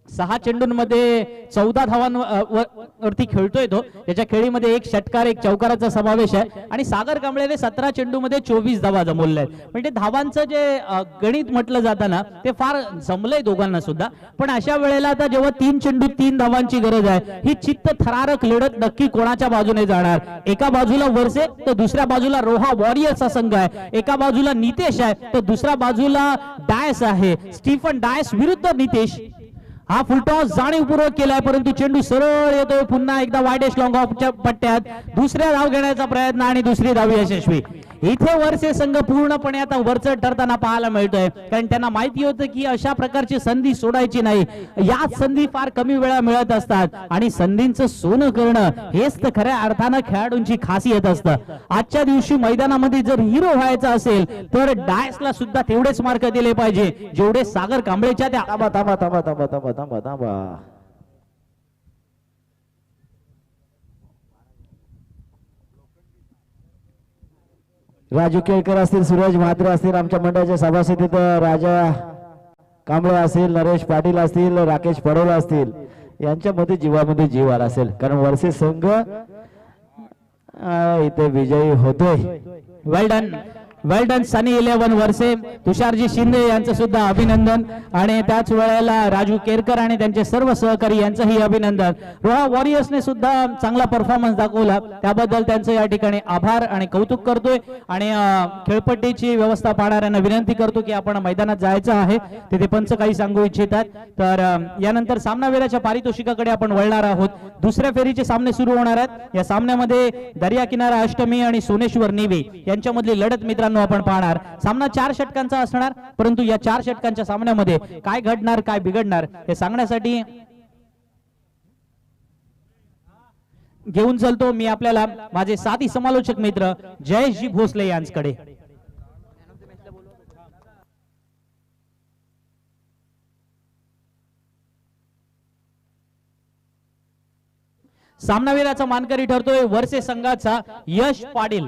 6 चेंडूंमध्ये 14 धावांवरती खेळतोय तो. त्याच्या खेळीमध्ये 1 षटकार 1 चौकाराचा समावेश आहे. आणि सागर कांबळेने 17 चेंडूमध्ये 24 धावा जमवल्या आहेत. म्हणजे धावांचं जे गणित म्हटलं जातं ना, ते फार जमलंय दोघांना सुद्धा. पण अशा वेळेला आता जेव्हा 3 चेंडू 3 धावांची गरज आहे, ही चित्त थरारक लढत नक्की कोणाच्या बाजूने जाणार. एका बाजूला वर्से तर दुसऱ्या बाजूला रोहा वॉरियर्सचा संघ आहे. एका बाजूला नितेश आहे तर दुसऱ्या बाजूला डायस आहे. स्टीफन डायस विरुद्ध नितेश. हा फुलटॉस जाणीवपूर्वक केलाय, परंतु चेंडू सरळ येतोय पुन्हा एकदा वाइडेस्ट लॉंग ऑफच्या पट्ट्यात. दुसऱ्या धाव घेण्याचा प्रयत्न आणि दुसरी धाव यशस्वी. इथे वरचे संघ पूर्णपणे आता वरचढ ठरताना पाहायला मिळतोय, कारण त्यांना माहिती होतं की अशा प्रकारची संधी सोडायची नाही. याच संधी फार कमी वेळा मिळत असतात, आणि संधींचं सोनं करणं हेच तर खऱ्या अर्थानं खेळाडूंची खासियत असतं. आजच्या दिवशी मैदानामध्ये जर हिरो व्हायचं असेल तर डायसला सुद्धा तेवढेच मार्क दिले पाहिजे जेवढे सागर कांबळेच्या त्या. थांबा थांबा थांबा थांबा थांबा थांबा थांबा. राजू केळकर असतील, सूरज म्हात्रे असतील, आमच्या मंडळाच्या सभासद राजा कांबळे असतील, नरेश पाटील असतील, राकेश पडोल असतील, यांच्यामध्ये जीवामध्ये जीव आला असेल, कारण वर्षे संघ इथे विजयी होतोय. वेल डन सनी 11 वर्षे. तुषारजी शिंदे यांचं सुद्धा अभिनंदन, आणि त्याच वेळेला राजू केरकर आणि त्यांचे सर्व सहकारी यांचंही अभिनंदन. रोहा वॉरियर्सने सुद्धा चांगला परफॉर्मन्स दाखवला, त्याबद्दल त्यांचं या ठिकाणी आभार आणि कौतुक करतोय. आणि खेळपट्टीची व्यवस्था पाहणाऱ्यांना विनंती करतो की आपण मैदानात जायचं आहे, तिथे पंच काही सांगू इच्छितात. तर यानंतर सामनावीराच्या पारितोषिकाकडे आपण वळणार आहोत. दुसऱ्या फेरीचे सामने सुरू होणार आहेत. या सामन्यामध्ये दर्या किनारा अष्टमी आणि सोनेश्वर निवे यांच्यामधली लढत मित्रांनो आपण पाहणार. सामना 4 षटकांचा असणार, परंतु या 4 षटकांच्या सामन्यामध्ये काय घडणार काय बिघडणार हे सांगण्यासाठी घेऊन चलतो मी आपल्याला माझे साथी समालोचक मित्र जयेशजी भोसले यांच्याकडे. सामनावीराचा मानकरी ठरतोय वर्षे संघाचा यश पाटील.